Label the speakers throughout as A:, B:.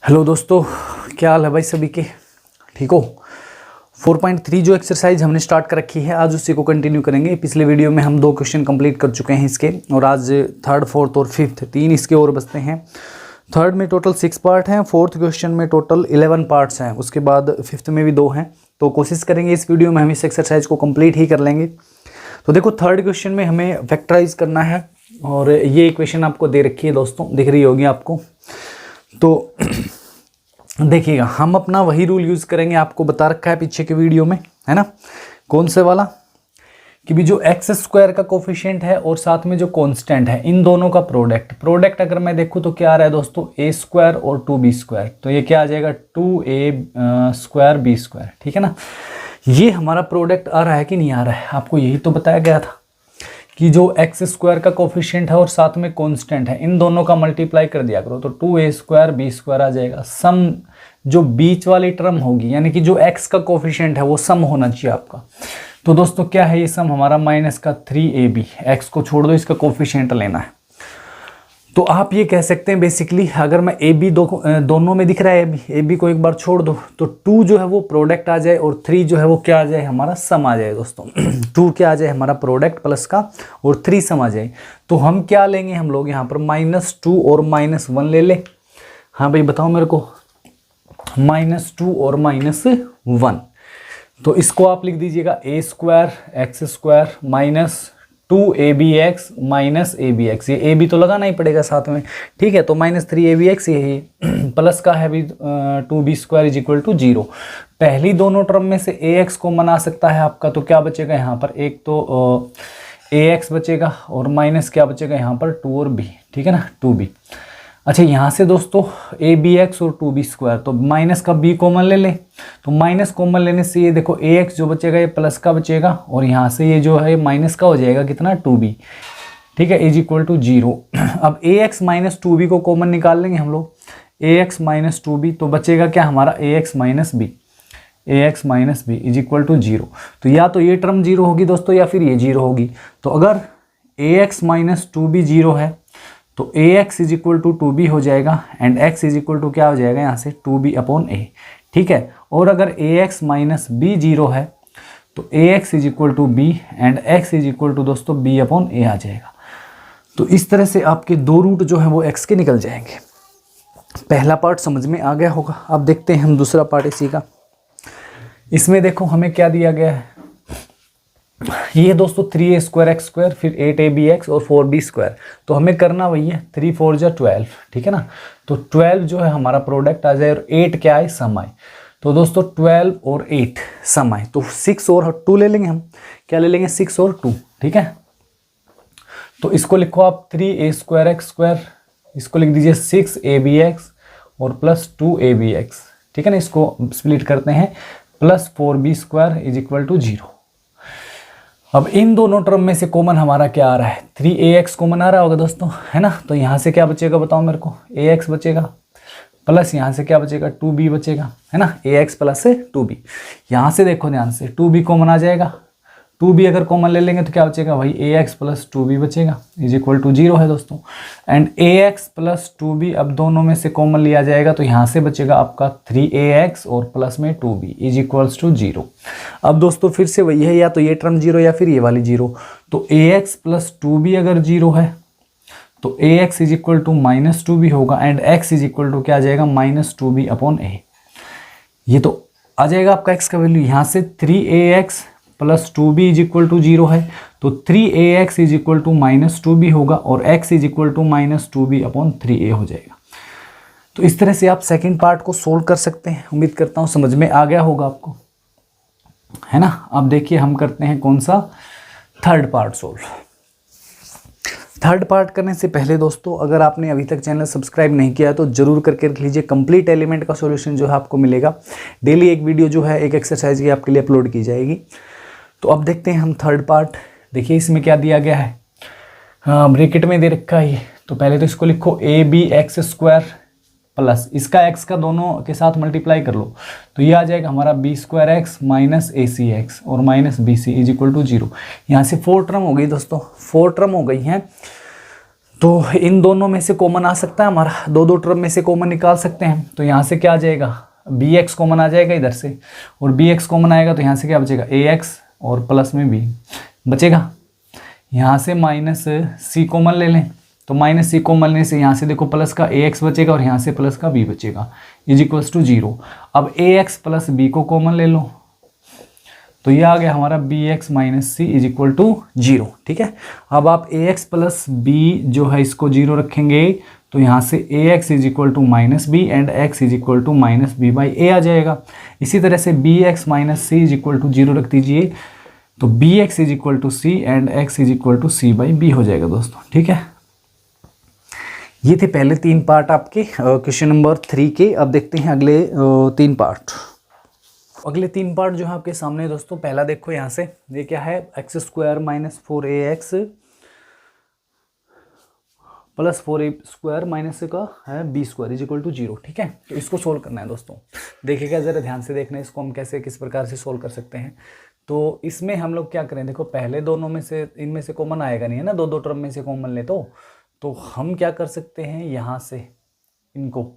A: Hello दोस्तों, क्या हाल है भाई सभी के? ठीक हो? 4.3 जो एक्सरसाइज हमने स्टार्ट कर रखी है, आज उसी को कंटिन्यू करेंगे। पिछले वीडियो में हम 2 क्वेश्चन कंप्लीट कर चुके हैं इसके, और आज थर्ड, फोर्थ और फिफ्थ 3 इसके और बचते हैं। थर्ड में टोटल 6 पार्ट हैं, फोर्थ क्वेश्चन में टोटल 11 पार्ट्स हैं, उसके बाद फिफ्थ में भी 2 हैं। तो कोशिश करेंगे इस वीडियो में हम इस एक्सरसाइज को कंप्लीट ही कर लेंगे। तो देखो, थर्ड क्वेश्चन में हमें फैक्टराइज करना है, और ये इक्वेशन आपको दे रखी है दोस्तों, दिख रही होगी आपको। तो देखिएगा, हम अपना वही रूल यूज़ करेंगे, आपको बता रखा है पीछे के वीडियो में, है ना। कौन से वाला? कि भी जो एक्स स्क्वायर का कोफिशिएंट है और साथ में जो कांस्टेंट है, इन दोनों का प्रोडक्ट अगर मैं देखूँ तो क्या आ रहा है दोस्तों, ए स्क्वायर और 2b²। तो ये क्या आ जाएगा, 2a² b², ठीक है ना। ये हमारा प्रोडक्ट आ रहा है कि नहीं आ रहा है? आपको यही तो बताया गया था कि जो एक्स स्क्वायर का कोफिशिएंट है और साथ में कांस्टेंट है, इन दोनों का मल्टीप्लाई कर दिया करो तो 2a² b² आ जाएगा। सम जो बीच वाली टर्म होगी, यानी कि जो एक्स का कोफिशिएंट है वो सम होना चाहिए आपका। तो दोस्तों क्या है ये सम हमारा, माइनस का 3ab, एक्स को छोड़ दो, इसका कोफिशिएंट लेना है। तो आप ये कह सकते हैं बेसिकली, अगर मैं ए बी दोनों में दिख रहा है ए बी को एक बार छोड़ दो तो 2 जो है वो प्रोडक्ट आ जाए और 3 जो है वो क्या आ जाए, हमारा सम आ जाए दोस्तों। 2 क्या आ जाए, हमारा प्रोडक्ट प्लस का, और 3 सम आ जाए। तो हम क्या लेंगे, हम लोग यहाँ पर -2 और -1 ले ले। हाँ भाई बताओ मेरे को, -2 और -1। तो इसको आप लिख दीजिएगा a² x² -2abx -abx। ये ab तो लगाना ही पड़ेगा साथ में, ठीक है। तो -3abx यही प्लस का है भी 2b² = 0। पहली दोनों टर्म में से ax को मना सकता है आपका, तो क्या बचेगा यहाँ पर, एक तो ax बचेगा और माइनस क्या बचेगा यहाँ पर 2 और b, ठीक है ना, 2b। अच्छा, यहाँ से दोस्तों abx और 2b², तो माइनस का b कॉमन ले लें। तो माइनस कॉमन लेने से ये देखो ax जो बचेगा ये प्लस का बचेगा, और यहाँ से ये जो है माइनस का हो जाएगा कितना, 2b, ठीक है, = 0। अब ax - 2b को कॉमन निकाल लेंगे हम लोग, ax - 2b, तो बचेगा क्या हमारा, ax - b = 0। तो या तो ये टर्म 0 होगी दोस्तों, या फिर ये 0 होगी। तो अगर ax - 2b 0 है तो ax = 2b हो जाएगा, एंड x = क्या हो जाएगा यहाँ से, 2b/a, ठीक है। और अगर ax - b 0 है तो ax = b एंड x = दोस्तों b/a आ जाएगा। तो इस तरह से आपके 2 रूट जो है वो x के निकल जाएंगे। पहला पार्ट समझ में आ गया होगा। अब देखते हैं हम दूसरा पार्ट इसी का। इसमें देखो हमें क्या दिया गया है, ये दोस्तों 3a² x², फिर 8abx और 4b²। तो हमें करना वही है, 3 4 जा 12, ठीक है ना। तो 12 जो है हमारा प्रोडक्ट आ जाए, और 8 क्या आए, सम आए। तो दोस्तों 12 और 8 सम आए, तो 6 और 2 ले लेंगे हम। क्या ले लेंगे, 6 और 2, ठीक है। तो इसको लिखो आप 3a² x², इसको लिख दीजिए 6abx और +2abx, ठीक है ना। इसको स्प्लिट करते हैं, +4b² = 0। अब इन दोनों टर्म में से कॉमन हमारा क्या आ रहा है, 3ax कॉमन आ रहा होगा दोस्तों, है ना। तो यहाँ से क्या बचेगा बताओ मेरे को, ax बचेगा, प्लस यहाँ से क्या बचेगा, 2b बचेगा, है ना, ax + 2b। यहाँ से देखो ध्यान से, 2b कॉमन आ जाएगा, 2b अगर कॉमन ले लेंगे तो क्या बचेगा भाई, ax + 2b बचेगा, = 0 है दोस्तों। एंड ax + 2b अब दोनों में से कॉमन लिया जाएगा, तो यहाँ से बचेगा आपका 3ax और प्लस में 2b = 0। अब दोस्तों फिर से वही है, या तो ये टर्म 0 या फिर ये वाली 0। तो ax + 2b अगर 0 है तो ax = -2b होगा, एंड x = क्या आ जाएगा, -2b/a। ये तो आ जाएगा आपका x का वैल्यू। यहाँ से 3ax + 2b = 0 है, तो 3ax = -2b होगा, और x = -2b/3a हो जाएगा। तो इस तरह से आप सेकंड पार्ट को सोल्व कर सकते हैं। उम्मीद करता हूँ समझ में आ गया होगा आपको, है ना। अब देखिए हम करते हैं कौन सा, third part solve. Third part करने से पहले दोस्तों, अगर आपने अभी तक चैनल सब्सक्राइब नहीं किया है तो जरूर करके रख लीजिए। कंप्लीट एलिमेंट का सॉल्यूशन जो है आपको मिलेगा। डेली एक वीडियो जो है एक एक्सरसाइज की आपके लिए अपलोड की जाएगी। तो अब देखते हैं हम थर्ड पार्ट। देखिए इसमें क्या दिया गया है, ब्रैकेट में दे रखा है। तो पहले तो इसको लिखो abx² प्लस इसका x का दोनों के साथ मल्टीप्लाई कर लो, तो ये आ जाएगा हमारा b²x -acx और -bc = 0। यहाँ से 4 टर्म हो गई दोस्तों, 4 टर्म हो गई हैं। तो इन दोनों में से कॉमन आ सकता है हमारा, दो दो टर्म में से कॉमन निकाल सकते हैं। तो यहाँ से क्या आ जाएगा, बी एक्स कॉमन आ जाएगा इधर से, और बी एक्स कॉमन आएगा तो यहाँ से क्या बचेगा, ए एक्स और प्लस में बी बचेगा। यहाँ से माइनस सी कॉमन ले लें, तो माइनस सी कॉमन लेने से यहाँ से देखो प्लस का ए एक्स बचेगा और यहाँ से प्लस का बी बचेगा, इज इक्वल्स टू 0। अब ए एक्स प्लस बी को कॉमन ले लो, तो ये आ गया हमारा b x minus C is equal to 0। ठीक है, अब आप ए एक्स प्लस बी जो है इसको 0 रखेंगे, तो यहाँ से A X is equal to minus B and X is equal to minus B by A आ जाएगा। इसी तरह से B x minus C is equal to 0 रख दीजिए, तो B X is equal to C and X is equal to C by B हो जाएगा दोस्तों। ठीक है, ये थे पहले 3 पार्ट आपके क्वेश्चन नंबर 3 के। अब देखते हैं अगले 3 पार्ट। अगले 3 पार्ट जो है आपके सामने दोस्तों, पहला देखो यहाँ से, ये क्या है, x square minus 4ax plus 4a square minus का है b square is equal to 0। ठीक है, तो इसको सोल्व करना है दोस्तों। देखिएगा ज़रा ध्यान से देखना, इसको हम कैसे किस प्रकार से सोल्व कर सकते हैं। तो इसमें हम लोग क्या करें, देखो पहले दोनों में से, इनमें से कॉमन आएगा नहीं है ना, दो दो टर्म में से कॉमन ले तो हम क्या कर सकते हैं यहाँ से इनको।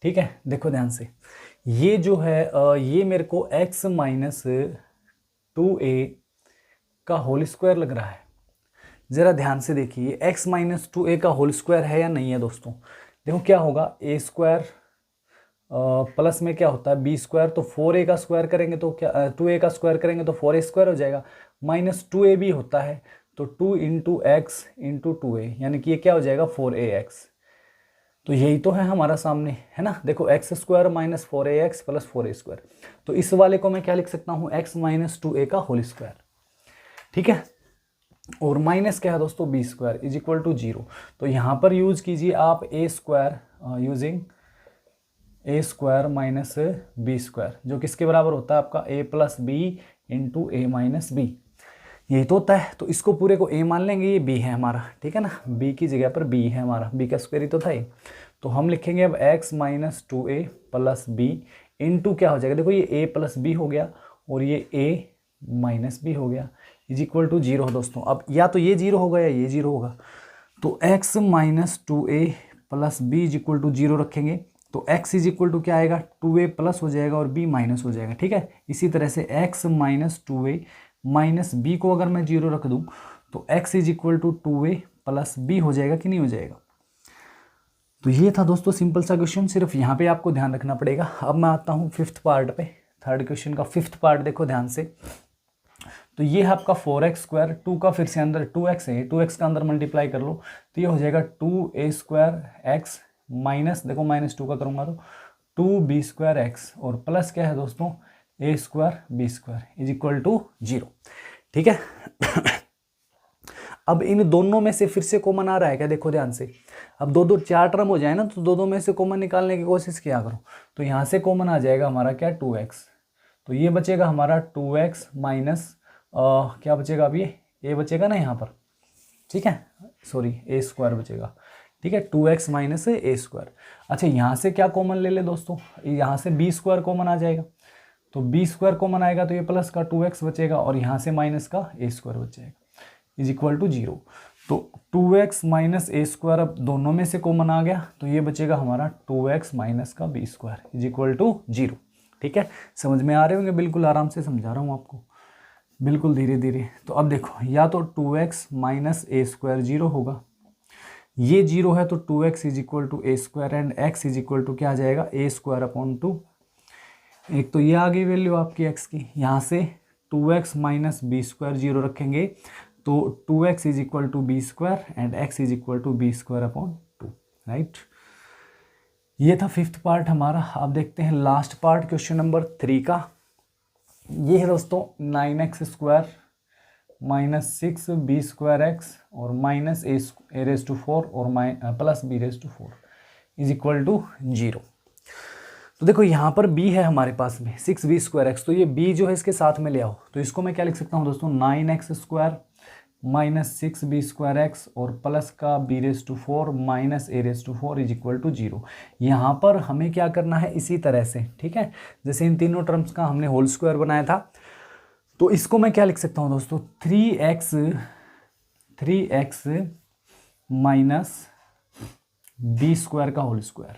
A: ठीक है, देखो ध्यान से, ये जो है ये मेरे को x माइनस 2a का होल स्क्वायर लग रहा है। ज़रा ध्यान से देखिए, x माइनस 2a का होल स्क्वायर है या नहीं है दोस्तों। देखो क्या होगा, a स्क्वायर प्लस में क्या होता है b स्क्वायर, तो 4a का स्क्वायर करेंगे तो क्या 2a का स्क्वायर करेंगे तो 4a स्क्वायर हो जाएगा, माइनस 2a भी होता है तो 2 इंटू एक्स इंटू 2a, यानी कि ये क्या हो जाएगा 4ax। तो यही तो है हमारा सामने, है ना। देखो x square minus 4ax plus 4a square, तो इस वाले को मैं क्या लिख सकता हूँ, x माइनस 2a का होल स्क्वायर। ठीक है, और माइनस क्या है दोस्तों, B square is equal to 0। तो यहाँ पर यूज कीजिए आप A square, using A square minus B square, जो किसके बराबर होता है आपका a plus B into A minus B, यही तो होता है। तो इसको पूरे को a मान लेंगे, ये b है हमारा। ठीक है ना, b की जगह पर b है हमारा, b का स्क्वायर ही तो था ये। तो हम लिखेंगे अब x minus 2a plus B into क्या हो जाएगा, देखो ये a प्लस बी हो गया और ये a माइनस बी हो गया, इज इक्वल टू 0 दोस्तों। अब या तो ये 0 होगा या ये 0 होगा, तो x minus 2a plus b is equal to 0 रखेंगे, तो x इज इक्वल टू क्या आएगा, 2a प्लस हो जाएगा और b माइनस हो जाएगा। ठीक है, इसी तरह से x minus 2a minus B को अगर मैं 0 रख दूं तो x is equal to 2a plus b हो जाएगा कि नहीं हो जाएगा। तो ये था दोस्तों सिंपल सा क्वेश्चन, सिर्फ यहाँ पे आपको ध्यान रखना पड़ेगा। अब मैं आता हूँ 5th पार्ट पे, 3rd क्वेश्चन का 5th पार्ट देखो ध्यान से। तो ये है आपका 4x स्क्वायर, 2 का फिर से अंदर 2x है, 2x का अंदर मल्टीप्लाई कर लो तो ये हो जाएगा 2a स्क्वायर x माइनस, देखो माइनस 2 का करूँगा तो 2b स्क्वायर x, और प्लस क्या है दोस्तों, a square b square is equal to 0। ठीक है अब इन दोनों में से फिर से कॉमन आ रहा है क्या, देखो ध्यान से। अब दो दो 4 टर्म हो जाए ना, तो दो दो में से कॉमन निकालने की कोशिश किया करो। तो यहाँ से कॉमन आ जाएगा हमारा क्या, 2x, तो ये बचेगा हमारा 2x माइनस क्या बचेगा, अब ये a बचेगा ना यहाँ पर। ठीक है, सॉरी a स्क्वायर बचेगा। ठीक है, 2x माइनस a स्क्वायर। अच्छा यहाँ से क्या कॉमन ले ले दोस्तों, यहाँ से b स्क्वायर कॉमन आ जाएगा, तो b स्क्वायर कॉमन आएगा तो ये प्लस का 2x बचेगा और यहाँ से माइनस का a स्क्वायर बचेगा इज इक्वल टू 0। तो 2x माइनस a स्क्वायर अब दोनों में से कॉमन आ गया, तो ये बचेगा हमारा 2x माइनस का b square is equal to 0। ठीक है, समझ में आ रहे होंगे, बिल्कुल आराम से समझा रहा हूँ आपको, बिल्कुल धीरे धीरे। तो अब देखो, या तो 2x माइनस a स्क्वायर 0 होगा, ये 0 है तो 2x is equal to a square and x is equal to क्या आ जाएगा, a स्क्वायर अपॉन 2। एक तो ये आ गई वैल्यू आपकी x की, यहाँ से 2x माइनस b स्क्वायर 0 रखेंगे तो 2x is equal to b square and x is equal to b square upon 2। Right, ये था 5th पार्ट हमारा। अब देखते हैं लास्ट पार्ट क्वेश्चन नंबर 3 का। ये है दोस्तों 9x square minus 6b square x और माइनस a रेज टू 4 और plus b raise to 4 is equal to 0। तो देखो यहाँ पर b है हमारे पास में 6b स्क्वायर x, तो ये b जो है इसके साथ में ले आओ, तो इसको मैं क्या लिख सकता हूँ दोस्तों, 9x square minus 6b square x और प्लस का b raise to 4 minus a raise to 4 is equal to 0। यहाँ पर हमें क्या करना है, इसी तरह से। ठीक है, जैसे इन तीनों टर्म्स का हमने होल स्क्वायर बनाया था, तो इसको मैं क्या लिख सकता हूँ दोस्तों, 3x माइनस बी स्क्वायर का होल स्क्वायर।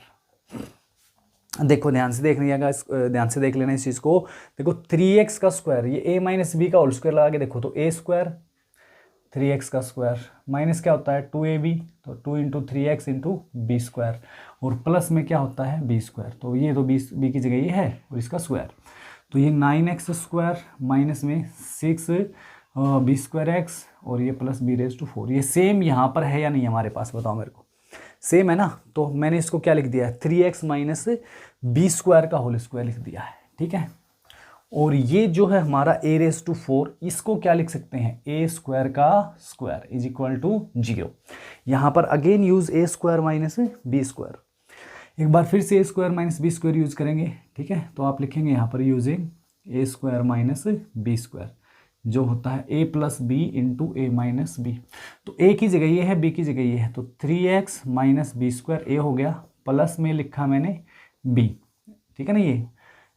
A: देखो ध्यान से देख लीजिएगा, ध्यान से देख लेना इस चीज़ को। देखो 3x का स्क्वायर, ये a माइनस बी का होल स्क्वायर लगा के देखो तो a स्क्वायर 3x का स्क्वायर माइनस क्या होता है 2ab, तो 2 into 3x into b square, और प्लस में क्या होता है बी स्क्वायर, तो ये तो बी की जगह ये है और इसका स्क्वायर, तो ये 9x स्क्वायर माइनस में 6 बी स्क्वायर एक्स और ये प्लस बी रेज टू 4। ये सेम यहाँ पर है या नहीं हमारे पास, बताओ मेरे को, सेम है ना। तो मैंने इसको क्या लिख दिया है 3x माइनस बी स्क्वायर का होल स्क्वायर लिख दिया है, ठीक है। और ये जो है हमारा a रेज टू 4, इसको क्या लिख सकते हैं a स्क्वायर का स्क्वायर इज इक्वल टू 0। यहाँ पर again use a square minus B square, एक बार फिर से a square minus B square use करेंगे, ठीक है। तो आप लिखेंगे यहाँ पर using a square minus B square, जो होता है a plus B into A minus b. तो a की जगह ये है, b की जगह ये है, तो 3x minus B square a हो गया, प्लस में लिखा मैंने b, ठीक है ना, ये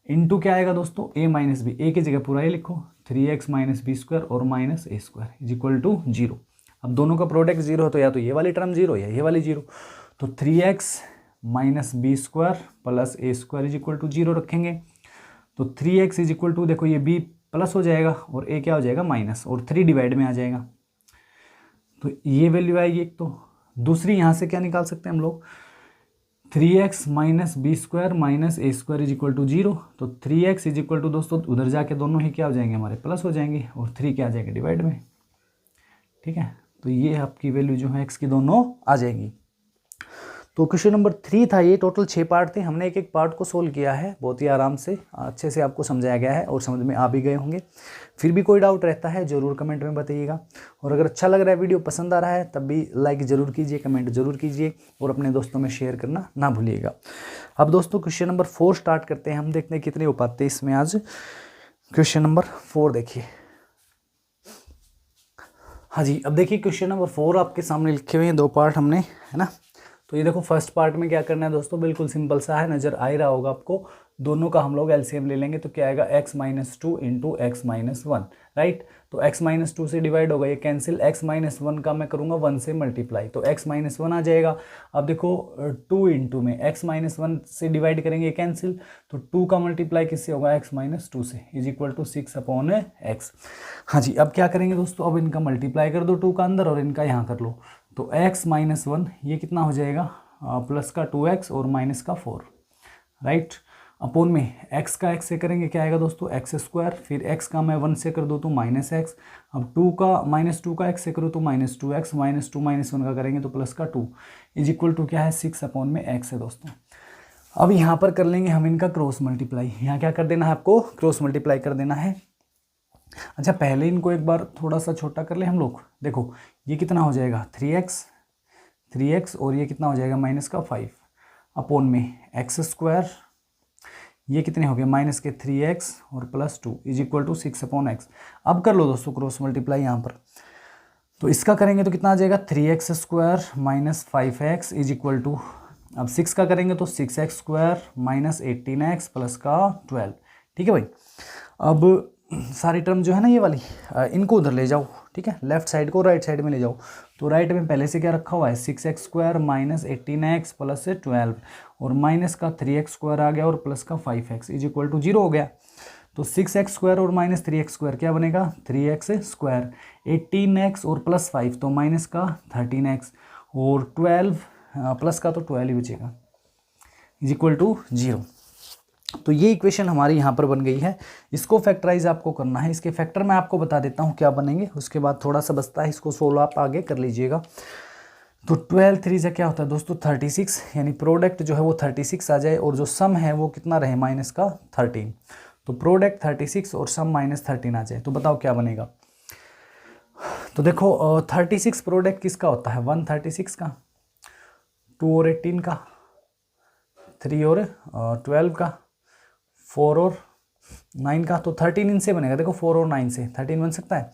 A: इंटू क्या आएगा दोस्तों a माइनस बी, a की जगह पूरा ये लिखो 3x माइनस बी स्क्वायर और minus a square is equal to 0। अब दोनों का प्रोडक्ट 0 है तो या तो ये वाली टर्म 0 या ये वाली 0, तो 3x minus B square plus A square is equal to 0 रखेंगे। तो 3x इज इक्वल टू, देखो ये b प्लस हो जाएगा और a क्या हो जाएगा माइनस, और 3 डिवाइड में आ जाएगा, तो ये वैल्यू आएगी एक। तो दूसरी यहाँ से क्या निकाल सकते हैं हम लोग 3x minus B square minus a square is equal to 0। तो 3x इज इक्वल टू दोस्तों उधर जाके दोनों ही क्या हो जाएंगे हमारे प्लस हो जाएंगे, और 3 क्या आ जाएंगे डिवाइड में, ठीक है। तो ये आपकी वैल्यू जो है x की दोनों आ जाएगी। तो क्वेश्चन नंबर 3 था ये, टोटल 6 पार्ट थे, हमने एक एक पार्ट को सोल्व किया है, बहुत ही आराम से अच्छे से आपको समझाया गया है और समझ में आ भी गए होंगे। फिर भी कोई डाउट रहता है ज़रूर कमेंट में बताइएगा, और अगर अच्छा लग रहा है वीडियो पसंद आ रहा है तब भी लाइक ज़रूर कीजिए, कमेंट ज़रूर कीजिए और अपने दोस्तों में शेयर करना ना भूलिएगा। अब दोस्तों क्वेश्चन नंबर 4 स्टार्ट करते हैं, हम देखते हैं कितने हो पाते हैं इसमें आज। क्वेश्चन नंबर 4 देखिए, हाँ जी। अब देखिए क्वेश्चन नंबर 4 आपके सामने लिखे हुए हैं, 2 पार्ट हमने, है ना। तो ये देखो फर्स्ट पार्ट में क्या करना है दोस्तों, बिल्कुल सिंपल सा है, नज़र आ ही रहा होगा आपको। दोनों का हम लोग एलसीएम ले लेंगे, तो क्या आएगा x minus 2 into x minus 1, right. तो x माइनस 2 से डिवाइड होगा, ये कैंसिल, x माइनस 1 का मैं करूँगा 1 से मल्टीप्लाई, तो x माइनस 1 आ जाएगा। अब देखो 2 इंटू में x माइनस 1 से डिवाइड करेंगे कैंसिल, तो 2 का मल्टीप्लाई किससे होगा x माइनस 2 से is equal to 6 upon x। हाँ जी, अब क्या करेंगे दोस्तों, अब इनका मल्टीप्लाई कर दो 2 का अंदर और इनका यहाँ कर लो, तो x माइनस 1 ये कितना हो जाएगा प्लस का 2x और माइनस का 4, राइट। अपोन में x का x से करेंगे क्या आएगा दोस्तों एक्स स्क्वायर, फिर x का मैं 1 से कर दूँ तो माइनस एक्स, अब 2 का माइनस 2 का x से करूँ तो माइनस 2x, माइनस 2 माइनस 1 का करेंगे तो प्लस का 2 इज इक्वल टू क्या है 6 अपॉन में x है दोस्तों। अब यहाँ पर कर लेंगे हम इनका क्रॉस मल्टीप्लाई, यहाँ क्या कर देना है आपको क्रॉस मल्टीप्लाई कर देना है। अच्छा पहले इनको एक बार थोड़ा सा छोटा कर ले हम लोग, देखो ये कितना हो जाएगा 3x और ये कितना हो जाएगा माइनस का 5 अपोन में एक्स स्क्वायर, ये कितने हो गए माइनस के 3x और plus 2 is equal to 6 upon x. अब कर लो दोस्तों क्रॉस मल्टीप्लाई यहाँ पर, तो इसका करेंगे तो कितना आ जाएगा 3x square minus 5x is equal to, अब 6 का करेंगे तो 6x square minus 18x plus का 12, ठीक है भाई। अब सारी टर्म जो है ना ये वाली इनको उधर ले जाओ, ठीक है, लेफ्ट साइड को राइट साइड में ले जाओ, तो राइट में पहले से क्या रखा हुआ है 6x square minus 18x plus 12 और माइनस का 3x स्क्वायर आ गया और प्लस का 5x इज इक्वल टू 0 हो गया। तो 6x स्क्वायर और माइनस 3x स्क्वायर क्या बनेगा 3x स्क्वायर, 18x और प्लस 5 तो माइनस का 13x और 12 प्लस का तो 12 ही बचेगा इज इक्वल टू 0। तो ये इक्वेशन हमारी यहाँ पर बन गई है, इसको फैक्टराइज आपको करना है। इसके फैक्टर मैं आपको बता देता हूँ क्या बनेंगे, उसके बाद थोड़ा सा बचता है, इसको सोल्व आप आगे कर लीजिएगा। तो 12 3 से क्या होता है दोस्तों 36, यानी प्रोडक्ट जो है वो 36 आ जाए और जो सम है वो कितना रहे माइनस का 13, तो प्रोडक्ट 36 और सम माइनस 13 आ जाए, तो बताओ क्या बनेगा। तो देखो 36 प्रोडक्ट किसका होता है 136 का, 2 और 18 का, 3 और 12 का, 4 और 9 का, तो 13 इनसे बनेगा। देखो 4 और 9 से 13 बन सकता है।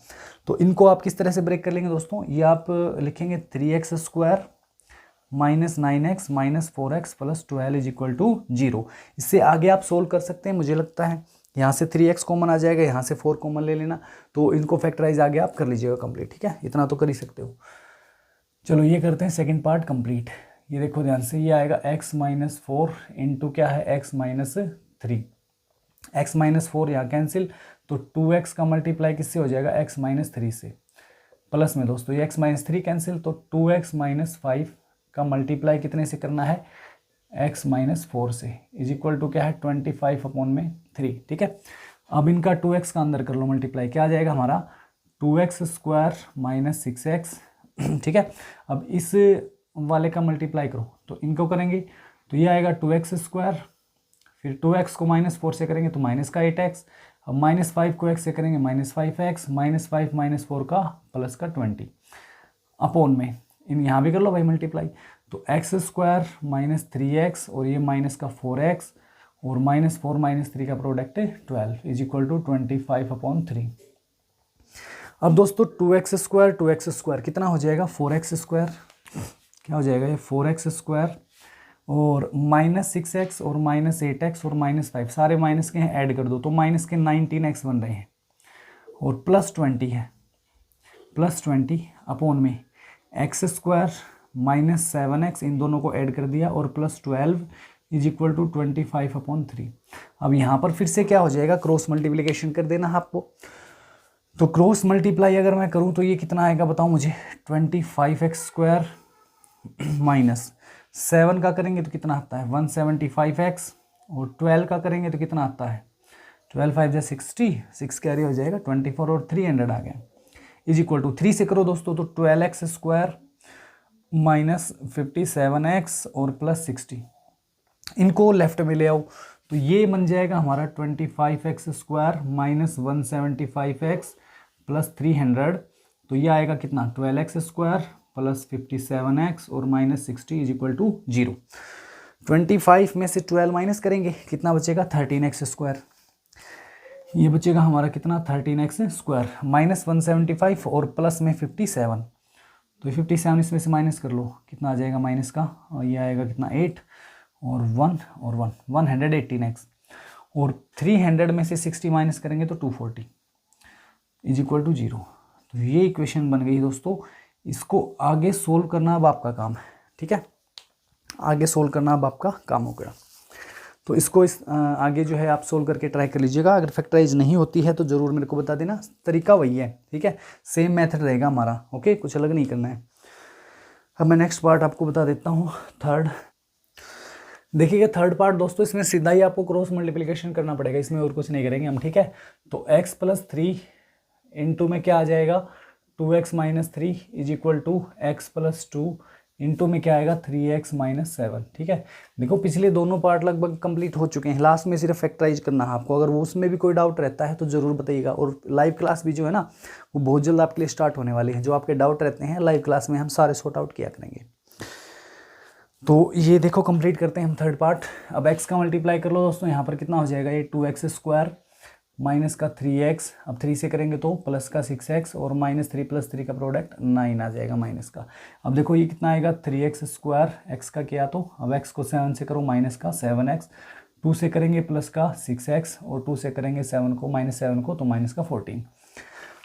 A: तो इनको आप किस तरह से ब्रेक कर लेंगे दोस्तों, ये आप लिखेंगे 3x square minus 9x minus 4x plus 12 is equal to 0। इससे आगे आप सोल्व कर सकते हैं, मुझे लगता है यहाँ से 3x कॉमन आ जाएगा, यहाँ से 4 कॉमन ले लेना, तो इनको फैक्टराइज आगे आप कर लीजिएगा कंप्लीट, ठीक है, इतना तो कर ही सकते हो। चलो ये करते हैं सेकंड पार्ट कंप्लीट। ये देखो ध्यान से, ये आएगा x-4 इंटू क्या है x-3। x-4 यहाँ कैंसिल, तो 2x का मल्टीप्लाई किससे हो जाएगा x-3 से। प्लस में दोस्तों ये x-3 कैंसिल, तो 2x-5 का मल्टीप्लाई कितने से करना है x-4 से, इज इक्वल टू क्या है 25/3। ठीक है, अब इनका 2x का अंदर कर लो मल्टीप्लाई, क्या आ जाएगा हमारा 2x² - 6x। ठीक है, अब इस वाले का मल्टीप्लाई करो तो इनको करेंगे तो ये आएगा 2x², फिर 2x को -4 से करेंगे तो माइनस का 8x, अब -5 को x से करेंगे -5x, -5 - 4 का प्लस का 20 अपॉन में इन यहाँ भी कर लो भाई मल्टीप्लाई, तो x² - 3x और ये माइनस का 4x और -4 - 3 का प्रोडक्ट है 12 इज इक्वल टू 25/3। अब दोस्तों 2x² कितना हो जाएगा 4x², क्या हो जाएगा ये 4x² और -6x और -8x और -5 सारे माइनस के हैं, ऐड कर दो तो माइनस के 19x बन रहे हैं और +20 है, +20 अपॉन में x² - 7x इन दोनों को ऐड कर दिया और +12 इज इक्वल टू 25/3। अब यहाँ पर फिर से क्या हो जाएगा, क्रॉस मल्टीप्लिकेशन कर देना आपको। तो क्रॉस मल्टीप्लाई अगर मैं करूँ तो ये कितना आएगा बताओ मुझे, 25x² माइनस 7 का करेंगे तो कितना आता है 175x और 12 का करेंगे तो कितना आता है 12 5 जा 60, 6 कैरी हो जाएगा 24 और 300 आ गया, इज इक्वल टू 3 से करो दोस्तों तो 12x² माइनस 57x और +60, इनको लेफ्ट में ले आओ तो ये बन जाएगा हमारा 25x² माइनस 175x प्लस 300, तो ये आएगा कितना 12x² प्लस 57x और -60 इज इक्वल टू 0। 25 में से 12 माइनस करेंगे कितना बचेगा 13x², ये बचेगा हमारा कितना 13x² माइनस 175 और प्लस में 57, तो 57 इसमें से माइनस कर लो कितना आ जाएगा माइनस का, और ये आएगा कितना 8 और 1 और 1 118x और 300 में से 60 माइनस करेंगे तो 240 इज इक्वल टू 0। तो ये इक्वेशन बन गई दोस्तों, इसको आगे सोल्व करना अब आपका काम है। ठीक है, आगे सोल्व करना अब आपका काम हो गया, तो इसको आगे जो है आप सोल्व करके ट्राई कर लीजिएगा। अगर फैक्टराइज नहीं होती है तो ज़रूर मेरे को बता देना, तरीका वही है। ठीक है, सेम मेथड रहेगा हमारा, ओके, कुछ अलग नहीं करना है। अब मैं नेक्स्ट पार्ट आपको बता देता हूँ, थर्ड। देखिएगा थर्ड पार्ट दोस्तों, इसमें सीधा ही आपको क्रॉस मल्टीप्लिकेशन करना पड़ेगा, इसमें और कुछ नहीं करेंगे हम। ठीक है, तो x + 3 इंटू में क्या आ जाएगा 2x - 3 is equal to x + 2 into में क्या आएगा 3x - 7। ठीक है, देखो पिछले दोनों पार्ट लगभग कंप्लीट हो चुके हैं, लास्ट में सिर्फ फैक्टराइज करना है आपको। अगर वो उसमें भी कोई डाउट रहता है तो ज़रूर बताइएगा, और लाइव क्लास भी जो है ना वो बहुत जल्द आपके लिए स्टार्ट होने वाली है। जो आपके डाउट रहते हैं लाइव क्लास में हम सारे सॉर्ट आउट किया करेंगे। तो ये देखो कंप्लीट करते हैं हम थर्ड पार्ट। अब x का मल्टीप्लाई कर लो दोस्तों, यहाँ पर कितना हो जाएगा ये 2x² माइनस का 3x, अब 3 से करेंगे तो प्लस का 6x और -3 + 3 का प्रोडक्ट 9 आ जाएगा माइनस का। अब देखो ये कितना आएगा 3x², x का किया तो अब x को 7 से करो माइनस का 7x, 2 से करेंगे प्लस का 6x और 2 से करेंगे 7 को -7 को तो माइनस का 14।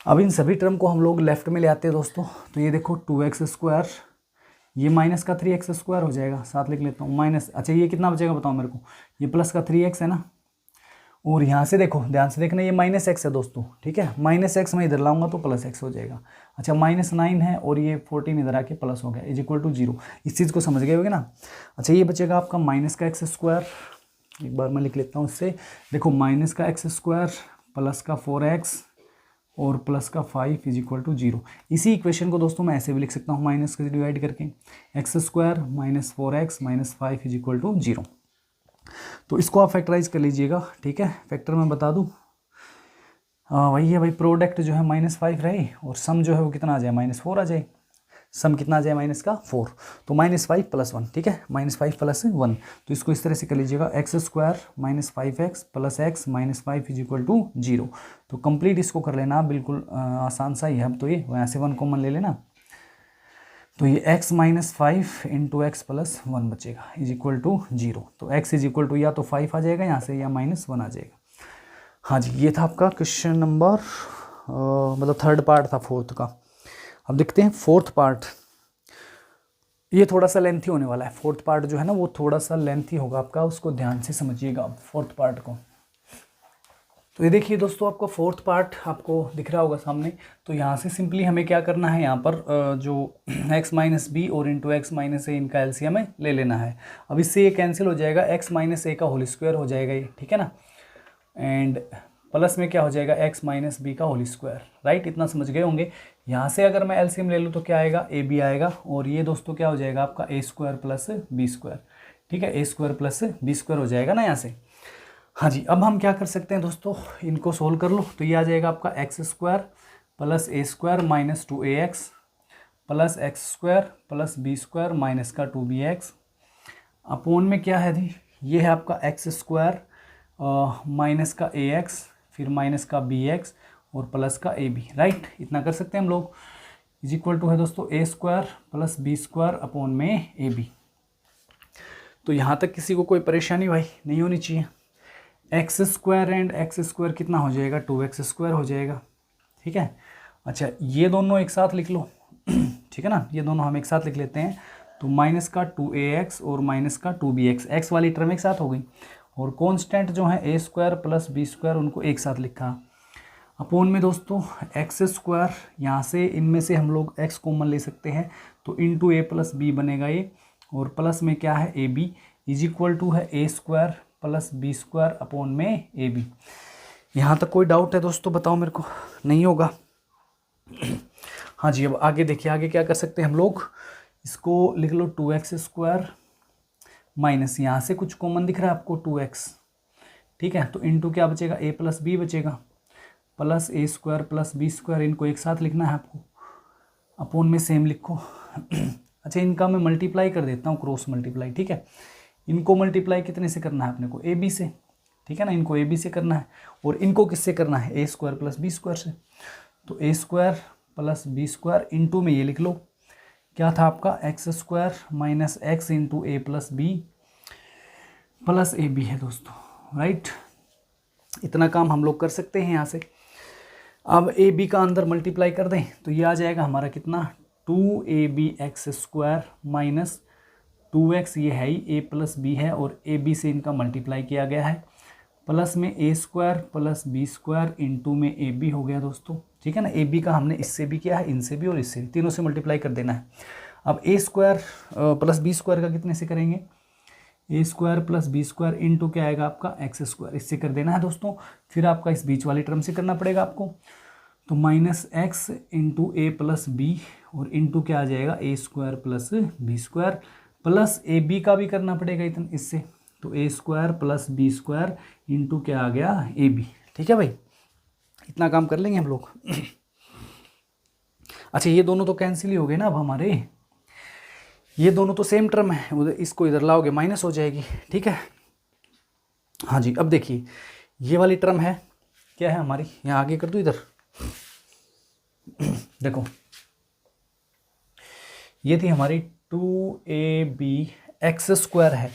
A: अब इन सभी टर्म को हम लोग लेफ्ट में ले आते हैं दोस्तों, तो ये देखो 2x², ये माइनस का 3x² हो जाएगा, साथ लिख लेता हूँ माइनस। अच्छा ये कितना बचेगा बताओ मेरे को, ये प्लस का 3x है ना, और यहाँ से देखो ध्यान से देखना ये -x है दोस्तों। ठीक है, -x मैं इधर लाऊंगा तो +x हो जाएगा। अच्छा -9 है और ये 14 इधर आके प्लस हो गया इज इक्वल टू 0। इस चीज़ को समझ गए होगे ना। अच्छा ये बचेगा आपका माइनस का x², एक बार मैं लिख लेता हूँ इससे, देखो माइनस का x² प्लस का 4x और प्लस का 5 इज इक्वल टू 0। इसी इक्वेशन को दोस्तों मैं ऐसे भी लिख सकता हूँ माइनस से डिवाइड करके, x² - 4x - 5 is equal to 0। तो इसको आप फैक्टराइज कर लीजिएगा। ठीक है, फैक्टर मैं बता दूँ वही है भाई, प्रोडक्ट जो है -5 रहे और सम जो है वो कितना आ जाए -4 आ जाए। सम कितना आ जाए -4, तो -5 + 1। ठीक है, -5 + 1, तो इसको इस तरह से कर लीजिएगा x² - 5x + x - 5 is equal to 0। तो कंप्लीट इसको कर लेना, बिल्कुल आसान सा ही है। अब तो ये वहाँ से 1 कॉमन ले लेना, तो ये x - 5 इंटू x + 1 बचेगा इज इक्वल टू 0। तो x इज इक्वल टू या तो 5 आ जाएगा यहाँ से या -1 आ जाएगा। हाँ जी, ये था आपका क्वेश्चन नंबर मतलब थर्ड पार्ट था फोर्थ का। अब देखते हैं फोर्थ पार्ट। ये थोड़ा सा लेंथी होने वाला है, फोर्थ पार्ट जो है ना वो थोड़ा सा लेंथी होगा आपका, उसको ध्यान से समझिएगा आप फोर्थ पार्ट को। तो ये देखिए दोस्तों आपका फोर्थ पार्ट आपको दिख रहा होगा सामने। तो यहाँ से सिंपली हमें क्या करना है, यहाँ पर जो x माइनस बी और इंटू एक्स माइनस ए इनका एलसीएम हमें ले लेना है। अब इससे ये कैंसिल हो जाएगा, x माइनस ए का होल स्क्वायर हो जाएगा ये, ठीक है ना, एंड प्लस में क्या हो जाएगा x माइनस बी का होल स्क्वायर, राइट। इतना समझ गए होंगे। यहाँ से अगर मैं एलसीएम ले लूँ तो क्या आएगा, ए बी आएगा, और ये दोस्तों क्या हो जाएगा आपका ए स्क्वायर प्लस बी स्क्वायर, ठीक है, a square plus B square हो जाएगा ना यहाँ से। हाँ जी, अब हम क्या कर सकते हैं दोस्तों, इनको सोल्व कर लो। तो ये आ जाएगा आपका एक्स स्क्वायर प्लस ए स्क्वायर माइनस 2ax प्लस X square plus B square minus का 2bx अपोन में क्या है जी, ये है आपका एक्स स्क्वायर माइनस का ax फिर माइनस का bx और प्लस का ab, राइट। इतना कर सकते हैं हम लोग। इज इक्वल टू है दोस्तों A square plus B square upon में ab। तो यहाँ तक किसी को कोई परेशानी भाई नहीं होनी चाहिए। X square and x square कितना हो जाएगा, 2x स्क्वायर हो जाएगा, ठीक है। अच्छा ये दोनों एक साथ लिख लो ठीक है ना, ये दोनों हम एक साथ लिख लेते हैं। तो माइनस का 2ax और माइनस का 2bx, एक्स वाली टर्म एक साथ हो गई, और कॉन्स्टेंट जो है a square plus B square उनको एक साथ लिखा। अपोन में दोस्तों एक्स स्क्वायर, यहाँ से इनमें से हम लोग x कॉमन ले सकते हैं, तो इंटू ए प्लस बी बनेगा ये, और प्लस में क्या है a b, is equal to है a square plus B square upon में ए बी। यहाँ तक कोई डाउट है दोस्तों, बताओ मेरे को, नहीं होगा। हाँ जी, अब आगे देखिए, आगे क्या कर सकते हैं हम लोग, इसको लिख लो 2x स्क्वायर माइनस, यहाँ से कुछ कॉमन दिख रहा है आपको 2x, ठीक है, तो इंटू क्या बचेगा, a प्लस बी बचेगा, प्लस ए स्क्वायर प्लस बी स्क्वायर, इनको एक साथ लिखना है आपको, अपोन में सेम लिखो। अच्छा इनका मैं मल्टीप्लाई कर देता हूँ, क्रॉस मल्टीप्लाई, ठीक है। इनको मल्टीप्लाई कितने से करना है अपने को, ए बी से, ठीक है ना, इनको ए बी से करना है, और इनको किससे करना है, a square plus B square से। तो a square plus B square into में ये लिख लो, क्या था आपका x square minus x into a plus b plus a b है दोस्तों, राइट। इतना काम हम लोग कर सकते हैं यहाँ से। अब ए बी का अंदर मल्टीप्लाई कर दें तो ये आ जाएगा हमारा कितना, 2ab स्क्वायर माइनस 2x, ये है ही a प्लस बी है, और ए बी से इनका मल्टीप्लाई किया गया है, प्लस में a square plus B square into में ए बी हो गया दोस्तों, ठीक है ना। ए बी का हमने इससे भी किया है, इनसे भी और इससे भी, तीनों से मल्टीप्लाई कर देना है। अब a square plus B square का कितने से करेंगे, a square plus B square into क्या आएगा आपका एक्स स्क्वायर, इससे कर देना है दोस्तों। फिर आपका इस बीच वाली टर्म से करना पड़ेगा आपको, तो minus x into a plus b और इंटू क्या आ जाएगा a square plus B square, plus a b का भी करना पड़ेगा इतना इससे, तो a square plus B square into क्या आ गया ए बी, ठीक है भाई। इतना काम कर लेंगे हम लोग। अच्छा ये दोनों तो कैंसिल ही हो गए ना अब हमारे, ये दोनों तो सेम टर्म है, उधर इसको इधर लाओगे माइनस हो जाएगी, ठीक है। हाँ जी, अब देखिए ये वाली टर्म है क्या है हमारी, यहाँ आगे कर दूँ इधर देखो, ये थी हमारी 2ab स्क्वायर है,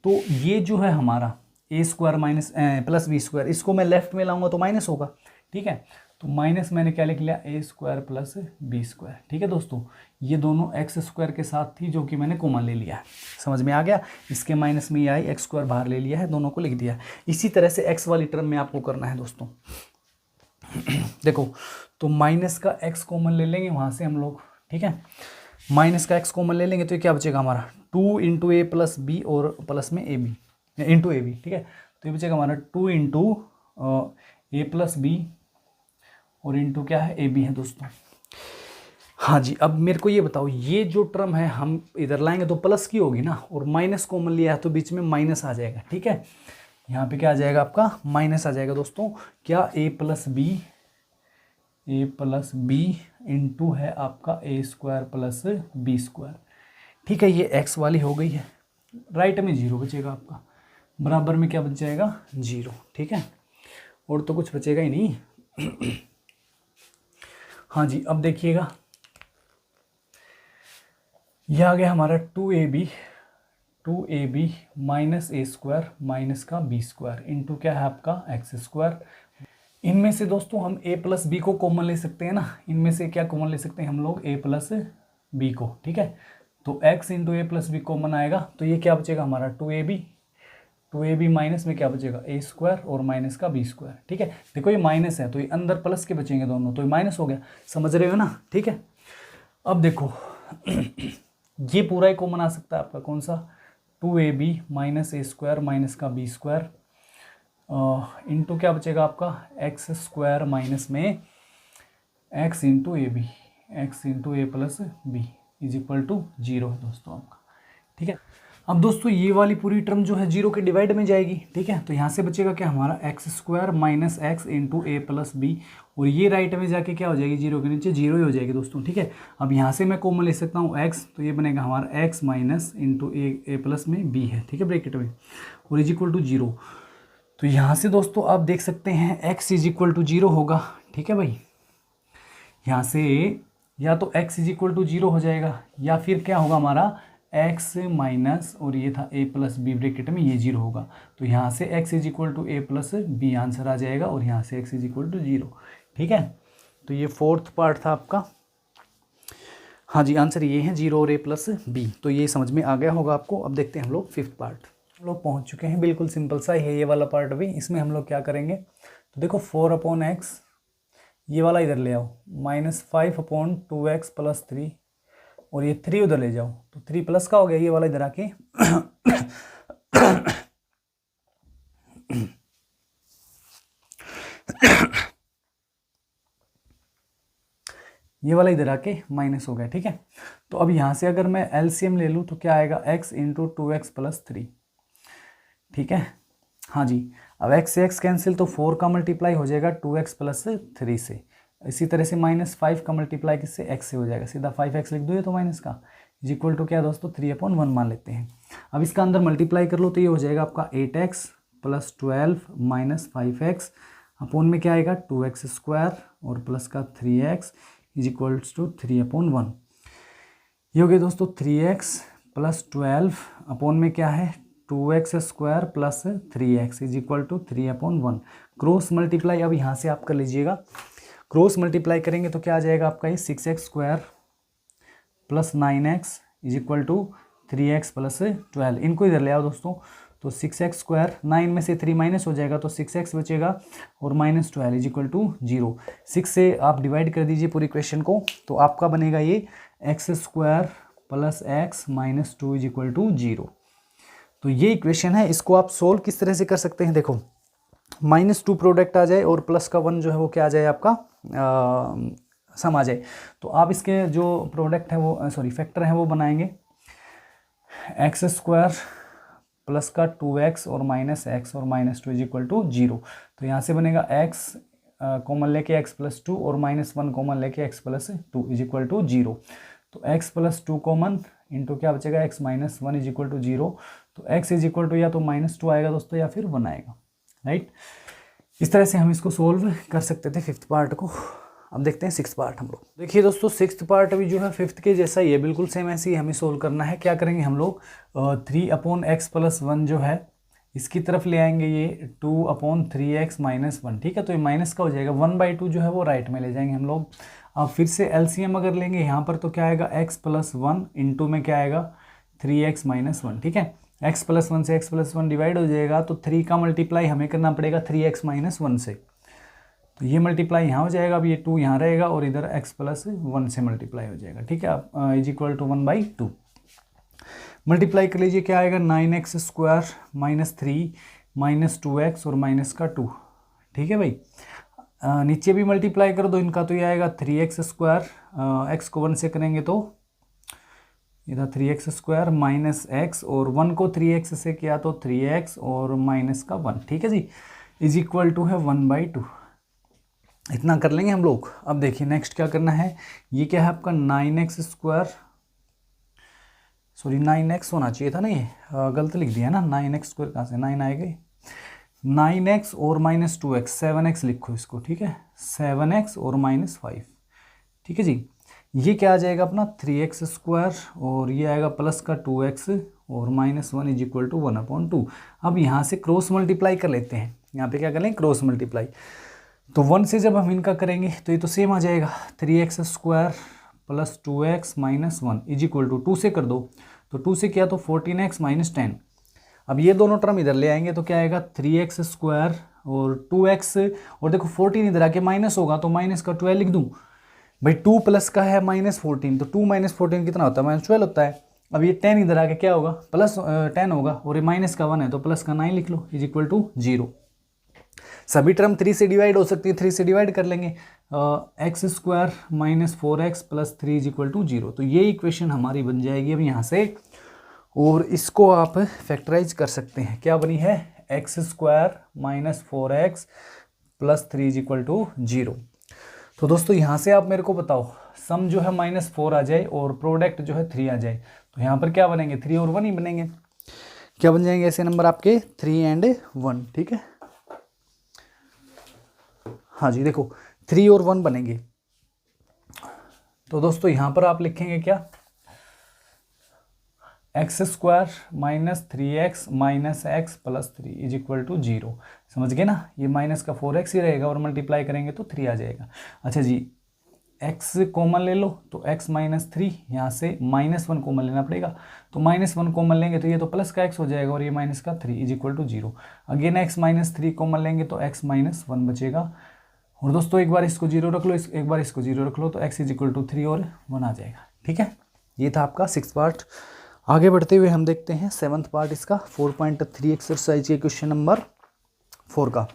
A: तो ये जो है हमारा a square minus plus B square, इसको मैं लेफ्ट में लाऊंगा तो माइनस होगा, ठीक है। तो माइनस मैंने क्या लिख लिया, ए स्क्वायर प्लस बी स्क्वायर, ठीक है दोस्तों। ये दोनों एक्स स्क्वायर के साथ थी जो कि मैंने कॉमन ले लिया है, समझ में आ गया। इसके माइनस में ये आई, एक्स स्क्वायर बाहर ले लिया है, दोनों को लिख दिया। इसी तरह से एक्स वाली टर्म में आपको करना है दोस्तों। देखो तो माइनस का एक्स कॉमन ले लेंगे वहाँ से हम लोग, ठीक है, माइनस का एक्स कॉमन ले लेंगे तो ये क्या बचेगा हमारा 2 इंटू ए प्लस बी और प्लस में a b into a b, ठीक है। तो ये बचेगा हमारा 2 इंटू ए प्लस बी और इंटू क्या है ए बी है दोस्तों। हाँ जी, अब मेरे को ये बताओ, ये जो टर्म है हम इधर लाएंगे तो प्लस की होगी ना, और माइनस कॉमन लिया है तो बीच में माइनस आ जाएगा, ठीक है। यहाँ पे क्या आ जाएगा आपका माइनस आ जाएगा दोस्तों, क्या ए प्लस बी इंटू है आपका ए स्क्वायर प्लस बी स्क्वायर, ठीक है। ये एक्स वाली हो गई है, राइट में 0 बचेगा आपका, बराबर में क्या बच जाएगा 0, ठीक है, और तो कुछ बचेगा ही नहीं। हाँ जी, अब देखिएगा यह आ गया हमारा 2ab minus a square minus का बी स्क्वायर इंटू क्या है आपका एक्स स्क्वायर। इनमें से दोस्तों हम a प्लस बी को कॉमन ले सकते हैं ना, इनमें से क्या कॉमन ले सकते हैं हम लोग, a प्लस बी को, ठीक है। तो x into a plus B common आएगा, तो ये क्या बचेगा हमारा 2ab माइनस में क्या बचेगा a स्क्वायर और माइनस का b स्क्वायर। ठीक है, देखो ये माइनस है तो ये अंदर प्लस के बचेंगे दोनों, तो ये माइनस हो गया, समझ रहे हो ना। ठीक है, अब देखो ये पूरा ही कॉमन आ सकता है आपका, कौन सा 2ab minus a square minus का b स्क्वायर इंटू क्या बचेगा आपका एक्स स्क्वायर माइनस में x into a plus b is equal to 0 है दोस्तों आपका। ठीक है, अब दोस्तों ये वाली पूरी टर्म जो है 0 के डिवाइड में जाएगी। ठीक है, तो यहाँ से बचेगा क्या हमारा x square minus x into a plus b, और ये राइट में जाके क्या हो जाएगी 0 के नीचे 0 ही हो जाएगी दोस्तों। ठीक है, अब यहाँ से मैं कॉमन ले सकता हूँ x, तो ये बनेगा हमारा x minus into a plus में b है। ठीक है, ब्रैकेट में, और इज इक्वल टू 0। तो यहाँ से दोस्तों आप देख सकते हैं x इज इक्वल टू 0 होगा। ठीक है भाई, यहाँ से या तो x इज इक्वल टू 0 हो जाएगा, या फिर क्या होगा हमारा x माइनस और ये था a प्लस बी ब्रैकेट में, ये 0 होगा। तो यहाँ से x is equal to a plus b answer आ जाएगा, और यहाँ से x इज इक्वल टू 0। ठीक है, तो ये फोर्थ पार्ट था आपका। हाँ जी, आंसर ये है 0 और a प्लस बी, तो ये समझ में आ गया होगा आपको। अब देखते हैं हम लोग फिफ्थ पार्ट। हम लोग पहुँच चुके हैं, बिल्कुल सिंपल सा है ये वाला पार्ट भी। इसमें हम लोग क्या करेंगे, तो देखो 4/x, ये वाला इधर ले आओ, -5/2x प्लस 3, और ये 3 उधर ले जाओ, तो 3 प्लस का हो गया, ये वाला इधर आके ये वाला इधर आके माइनस हो गया। ठीक है, तो अब यहाँ से अगर मैं एलसीएम ले लूँ तो क्या आएगा x इंटू 2x प्लस 3। ठीक है, हाँ जी, अब x से x कैंसिल, तो 4 का मल्टीप्लाई हो जाएगा 2x प्लस 3 से। इसी तरह से -5 का मल्टीप्लाई किससे x से हो जाएगा, सीधा 5x लिख दो, ये तो माइनस का इज इक्वल टू क्या है दोस्तों 3/1 मान लेते हैं। अब इसका अंदर मल्टीप्लाई कर लो तो ये हो जाएगा आपका 8x plus 12 minus 5x upon में क्या आएगा 2x स्क्वायर और प्लस का 3x इज इक्वल्स टू 3/1। ये हो गया दोस्तों 3x प्लस 12 अपोन में क्या है 2x square plus 3x is equal to 3/1। Cross multiply अब यहाँ से आप कर लीजिएगा, क्रॉस मल्टीप्लाई करेंगे तो क्या आ जाएगा आपका ये 6x square plus 9x is equal to 3x plus 12। इनको इधर ले आओ दोस्तों, तो 6x स्क्वायर 9 में से 3 माइनस हो जाएगा तो 6x बचेगा और -12 इज इक्वल टू 0। 6 से आप डिवाइड कर दीजिए पूरी इक्वेशन को, तो आपका बनेगा ये x square plus x minus 2 is equal to 0। तो ये इक्वेशन है, इसको आप सोल्व किस तरह से कर सकते हैं, देखो -2 प्रोडक्ट आ जाए और प्लस का 1 जो है वो क्या आ जाए आपका सम आ जाए, तो आप इसके जो प्रोडक्ट है वो फैक्टर है वो बनाएंगे x स्क्वायर प्लस का 2x और -x और -2 इज इक्वल टू 0। तो यहाँ से बनेगा x कॉमन लेके x प्लस 2 और -1 कॉमन लेके x plus 2 is equal to 0। तो x प्लस 2 कॉमन इंटू क्या बचेगा x minus 1 is equal to 0। तो x इज इक्वल टू या तो -2 आएगा दोस्तों या फिर 1 आएगा, राइट। इस तरह से हम इसको सोल्व कर सकते थे फिफ्थ पार्ट को। अब देखते हैं सिक्स्थ पार्ट हम लोग। देखिए दोस्तों सिक्स्थ पार्ट भी जो है फिफ्थ के जैसा ही है, बिल्कुल सेम ऐसे ही हमें सोल्व करना है। क्या करेंगे हम लोग 3/x प्लस 1 जो है इसकी तरफ ले आएंगे ये 2/3x माइनस 1। ठीक है, तो ये माइनस का हो जाएगा, 1/2 जो है वो राइट में ले जाएंगे हम लोग। अब फिर से एलसीएम अगर लेंगे यहाँ पर तो क्या आएगा x प्लस 1 इंटू में क्या आएगा 3x माइनस 1। ठीक है, x प्लस 1 से x प्लस 1 डिवाइड हो जाएगा, तो 3 का मल्टीप्लाई हमें करना पड़ेगा 3x माइनस 1 से, तो ये मल्टीप्लाई यहाँ हो जाएगा। अब ये 2 यहाँ रहेगा और इधर x प्लस 1 से मल्टीप्लाई हो जाएगा। ठीक है, इज इक्वल टू 1/2 मल्टीप्लाई कर लीजिए, क्या आएगा 9x square minus 3 minus 2x और माइनस का 2। ठीक है भाई, नीचे भी मल्टीप्लाई कर दो इनका, तो ये आएगा 3x स्क्वायर, x को 1 से करेंगे तो इधर 3x स्क्वायर माइनस x और 1 को 3x से किया तो 3x और माइनस का 1। ठीक है जी, इज इक्वल टू है 1/2। इतना कर लेंगे हम लोग। अब देखिए नेक्स्ट क्या करना है, ये क्या है आपका 9x स्क्वायर, सॉरी 9x होना चाहिए था ना, ये गलत लिख दिया ना, 9x स्क्वायर कहाँ से 9 आएगा, 9x और माइनस 2x 7x लिखो इसको। ठीक है, 7x और -5। ठीक है जी, ये क्या आ जाएगा अपना 3x स्क्वायर और ये आएगा प्लस का 2x और -1 इज इक्वल टू 1/2। अब यहाँ से क्रॉस मल्टीप्लाई कर लेते हैं, यहाँ पे क्या कर लें क्रॉस मल्टीप्लाई, तो 1 से जब हम इनका करेंगे तो ये तो सेम आ जाएगा 3x square plus 2x minus 1 is equal to 2 से कर दो, तो 2 से किया तो 14x माइनस 10। अब ये दोनों टर्म इधर ले आएंगे तो क्या आएगा 3x स्क्वायर और 2x, और देखो 14 इधर आके माइनस होगा तो माइनस का 12 लिख दूँ भाई। 2 प्लस का है माइनस 14, तो 2 माइनस 14 कितना होता है, माइनस 12 होता है। अब ये 10 इधर आके क्या होगा प्लस 10 होगा, और ये माइनस का 1 है तो प्लस का 9 लिख लो इज इक्वल टू 0। सभी टर्म 3 से डिवाइड हो सकती है, 3 से डिवाइड कर लेंगे, x square minus 4x plus 3 is equal to 0। तो ये इक्वेशन हमारी बन जाएगी अब यहाँ से, और इसको आप फैक्टराइज कर सकते हैं। क्या बनी है, x square minus 4x plus 3 is equal to 0। तो दोस्तों यहाँ से आप मेरे को बताओ, सम जो है -4 आ जाए और प्रोडक्ट जो है 3 आ जाए, तो यहाँ पर क्या बनेंगे, 3 और 1 ही बनेंगे। क्या बन जाएंगे ऐसे नंबर आपके 3 एंड 1, ठीक है। हाँ जी देखो 3 और 1 बनेंगे। तो दोस्तों यहाँ पर आप लिखेंगे क्या, x square minus 3x minus x plus 3 is equal to 0। समझ गए ना, ये माइनस का 4x ही रहेगा और मल्टीप्लाई करेंगे तो 3 आ जाएगा। अच्छा जी, x कॉमन ले लो तो x माइनस 3, यहाँ से -1 कॉमन लेना पड़ेगा, तो -1 कॉमन लेंगे तो ये तो प्लस का x हो जाएगा और ये माइनस का 3 is equal to 0। Again x minus 3 common लेंगे तो x माइनस 1 बचेगा, और दोस्तों एक बार इसको 0 रख लो, एक बार इसको 0 रख लो, तो x इज इक्वल टू 3 और 1 आ जाएगा, ठीक है। ये था आपका 6th पार्ट। आगे बढ़ते हुए हम देखते हैं 7th पार्ट इसका, 4.3 एक्सरसाइज के क्वेश्चन नंबर 4 का।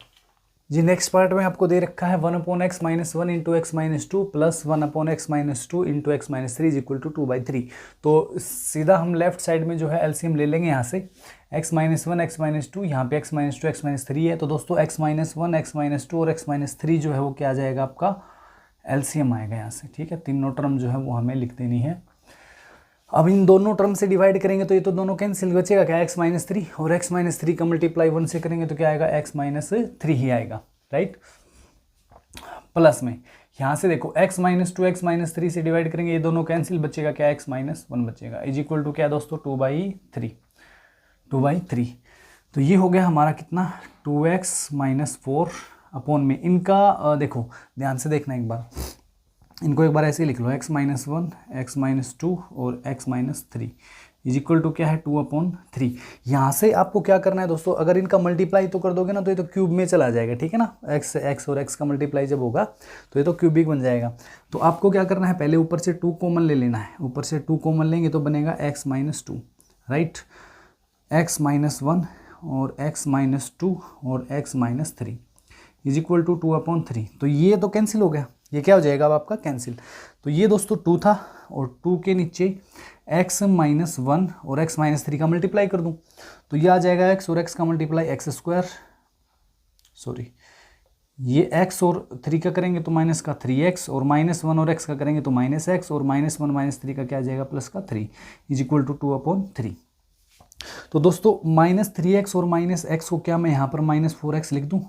A: जी नेक्स्ट पार्ट में आपको दे रखा है 1/x minus 1 into x minus 2 plus 1/x minus 2 into x minus 3 is equal to 2/3। तो सीधा हम लेफ्ट साइड में जो है एलसीएम ले लेंगे यहाँ से, x माइनस 1 एक्स माइनस 2, यहाँ पे x माइनस 2 एक्स माइनस 3 है, तो दोस्तों x माइनस 1 एक्स माइनस 2 और x माइनस 3 जो है वो क्या आ जाएगा आपका एलसीएम आएगा यहाँ से, ठीक है। तीनों टर्म जो है वो हमें लिख देनी है। अब इन दोनों टर्म से डिवाइड करेंगे तो ये तो दोनों कैंसिल, बचेगा क्या x माइनस 3, और x माइनस 3 का मल्टीप्लाई 1 से करेंगे तो क्या आएगा x माइनस 3 ही आएगा, राइट। प्लस में यहाँ से देखो x माइनस 2 एक्स माइनस 3 से डिवाइड करेंगे, ये दोनों कैंसिल, बचेगा क्या x माइनस 1 बचेगा इज इक्वल टू क्या दोस्तों 2/3। तो ये हो गया हमारा कितना 2x माइनस 4 अपॉन में इनका देखो ध्यान से देखना एक बार, इनको एक बार ऐसे ही लिख लो, x माइनस 1 एक्स माइनस 2 और x minus 3 is equal to क्या है 2/3। यहाँ से आपको क्या करना है दोस्तों, अगर इनका मल्टीप्लाई तो कर दोगे ना तो ये तो क्यूब में चला जाएगा, ठीक है ना। x और x का मल्टीप्लाई जब होगा तो ये तो क्यूबिक बन जाएगा। तो आपको क्या करना है, पहले ऊपर से 2 कॉमन ले लेना है, ऊपर से 2 कॉमन लेंगे तो बनेगा x minus 2, right, x minus 1 और x माइनस 2 और x minus 3 is equal to 2/3। तो ये तो कैंसिल हो गया, ये क्या हो जाएगा अब आपका कैंसिल। तो ये दोस्तों 2 था, और 2 के नीचे x माइनस 1 और x माइनस 3 का मल्टीप्लाई कर दूं तो ये आ जाएगा x और x का मल्टीप्लाई एक्स स्क्वायर, सॉरी ये x और 3 का करेंगे तो माइनस का 3x, और माइनस 1 और x का करेंगे तो माइनस x, और माइनस 1 माइनस 3 का क्या आ जाएगा प्लस का 3 इज इक्वल टू 2/3। तो दोस्तों माइनस 3x और माइनस x को क्या मैं यहाँ पर माइनस 4x लिख दूँ,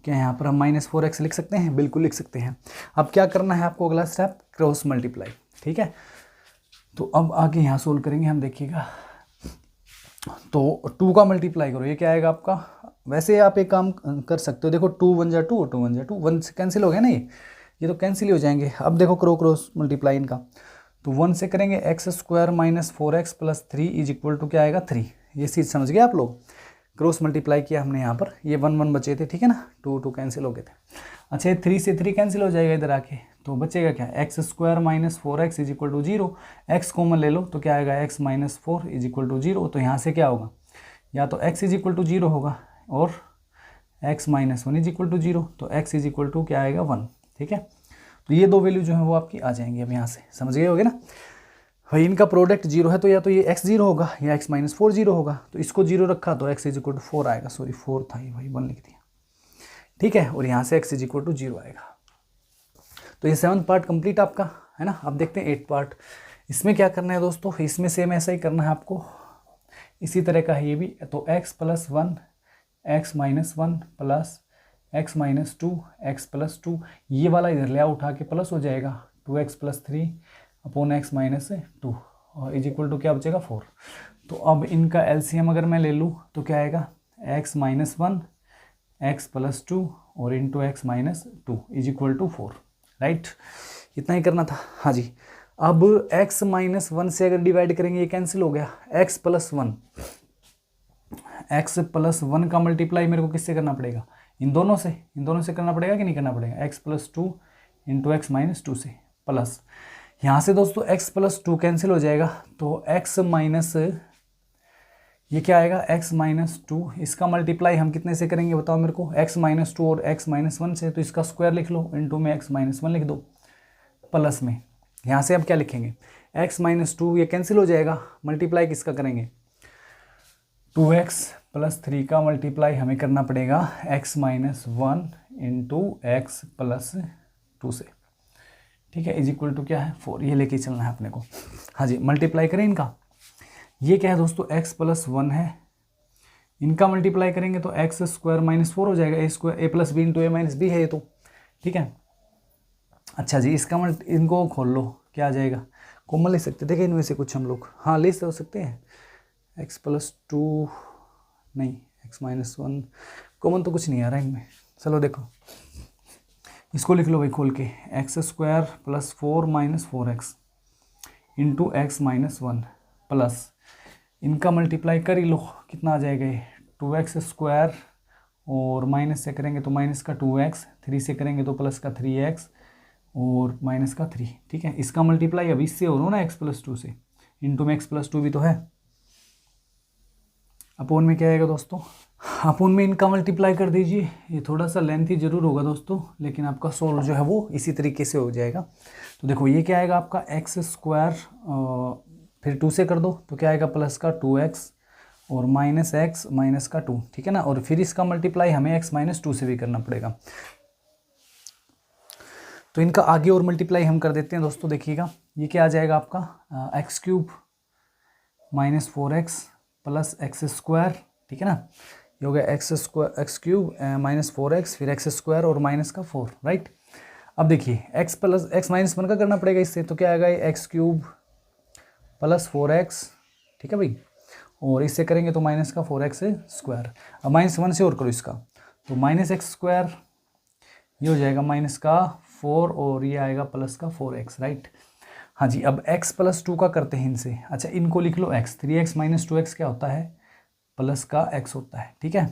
A: क्या यहाँ पर हम माइनस 4x लिख सकते हैं, बिल्कुल लिख सकते हैं। अब क्या करना है आपको, अगला स्टेप क्रॉस मल्टीप्लाई, ठीक है। तो अब आगे यहाँ सोल्व करेंगे हम, देखिएगा तो 2 का मल्टीप्लाई करो, ये क्या आएगा आपका, वैसे आप एक काम कर सकते हो, देखो 2 1 जा 2 और 2 1 जा 2, 1 से कैंसिल हो गया ना, ये तो कैंसिल ही हो जाएंगे। अब देखो क्रॉस मल्टीप्लाई इनका, तो 1 से करेंगे x square minus 4x plus 3 is equal to क्या आएगा 3। ये चीज़ समझ गए आप लोग, क्रॉस मल्टीप्लाई किया हमने यहाँ पर, ये 1 1 बचे थे, ठीक है ना, 2 2 कैंसिल हो गए थे। अच्छा ये 3 से 3 कैंसिल हो जाएगा इधर आके, तो बचेगा क्या x square minus 4x is equal to 0, x common ले लो तो क्या आएगा x minus 4 is equal to 0। तो यहाँ से क्या होगा, या तो x इज इक्वल टू 0 होगा और x minus 1 is equal to 0, तो x इज इक्वल टू क्या आएगा 1, ठीक है। तो ये दो वैल्यू जो है वो आपकी आ जाएंगी अब यहाँ से, समझ गए होगे ना भाई। इनका प्रोडक्ट 0 है तो या तो ये x 0 होगा या x माइनस 4 0 होगा, तो इसको 0 रखा तो x इज इक्वल टू 4 आएगा, सॉरी 4 था ये भाई 1 लिख दिया, ठीक है। और यहाँ से x इज इक्वल टू 0 आएगा। तो ये 7th पार्ट कंप्लीट आपका है ना। अब देखते हैं 8th पार्ट, इसमें क्या करना है दोस्तों, इसमें सेम ऐसा ही करना है आपको, इसी तरह का है ये भी। तो x plus 1 x minus 1 plus x minus 2 x plus 2, ये वाला इधर ले आओ उठा के प्लस हो जाएगा 2x plus 3 upon x minus 2 और इज इक्वल टू क्या बचेगा 4। तो अब इनका एलसीएम अगर मैं ले लूँ तो क्या आएगा x माइनस 1 एक्स प्लस 2 और into x minus 2 is equal to 4, right. इतना ही करना था। हाँ जी, अब x माइनस 1 से अगर डिवाइड करेंगे ये कैंसिल हो गया, x प्लस 1, x प्लस 1 का मल्टीप्लाई मेरे को किससे करना पड़ेगा, इन दोनों से करना पड़ेगा कि नहीं करना पड़ेगा, x plus 2 into x minus 2 से, प्लस यहाँ से दोस्तों x प्लस 2 कैंसिल हो जाएगा, तो x माइनस ये क्या आएगा, x माइनस 2, इसका मल्टीप्लाई हम कितने से करेंगे बताओ मेरे को, x माइनस 2 और x माइनस 1 से, तो इसका स्क्वायर लिख लो, इंटू में x माइनस 1 लिख दो, प्लस में यहाँ से अब क्या लिखेंगे, x माइनस 2 ये कैंसिल हो जाएगा, मल्टीप्लाई किसका करेंगे, 2x प्लस 3 का मल्टीप्लाई हमें करना पड़ेगा x minus 1 into x plus 2 से, ठीक है, इज इक्वल टू क्या है 4, ये लेके चलना है अपने को। हाँ जी, मल्टीप्लाई करें इनका, ये क्या है दोस्तों x प्लस 1 है, इनका मल्टीप्लाई करेंगे तो एक्स स्क्वायर माइनस 4 हो जाएगा, a square A plus B into A minus B है ये तो, ठीक है। अच्छा जी, इसका इनको खोल लो, क्या आ जाएगा, कॉमन ले सकते, देखें इनमें से कुछ हम लोग, हाँ ले तो सकते हैं, x प्लस 2 नहीं x माइनस 1, कॉमन तो कुछ नहीं आ रहा इनमें, चलो देखो इसको लिख लो भाई खोल के, x square plus 4 minus 4x into x minus 1 plus इनका मल्टीप्लाई कर ही लो, कितना आ जाएगा ये 2x स्क्वायर, और माइनस से करेंगे तो माइनस का 2x, 3 से करेंगे तो प्लस का 3x और माइनस का 3, ठीक है। इसका मल्टीप्लाई अभी इससे हो रहा ना x प्लस 2 से, इंटू में x प्लस 2 भी तो है, अपोन में क्या आएगा दोस्तों, अपोन में इनका मल्टीप्लाई कर दीजिए, ये थोड़ा सा लेंथी जरूर होगा दोस्तों, लेकिन आपका सोल्व जो है वो इसी तरीके से हो जाएगा। तो देखो ये क्या आएगा आपका एक्स स्क्वायर, फिर 2 से कर दो तो क्या आएगा प्लस का 2x और माइनस एक्स माइनस का 2, ठीक है ना, और फिर इसका मल्टीप्लाई हमें x माइनस 2 से भी करना पड़ेगा, तो इनका आगे और मल्टीप्लाई हम कर देते हैं दोस्तों, देखिएगा ये क्या आ जाएगा आपका x cube minus 4x plus X square, ठीक है ना, ये हो गया एक्स क्यूब माइनस 4x फिर एक्स स्क्वायर और माइनस का 4, राइट। अब देखिए x प्लस एक्स माइनस 1 का करना पड़ेगा इससे, तो क्या आएगा ये एक्स क्यूब प्लस 4x, ठीक है भाई, और इससे करेंगे तो माइनस का 4x स्क्वायर, अब माइनस 1 से और करो इसका, तो माइनस एक्स स्क्वायर, ये हो जाएगा माइनस का 4 और ये आएगा प्लस का 4x, राइट। हाँ जी, अब x प्लस 2 का करते हैं इनसे, अच्छा इनको लिख लो x, 3x माइनस 2x क्या होता है, प्लस का x होता है, ठीक है।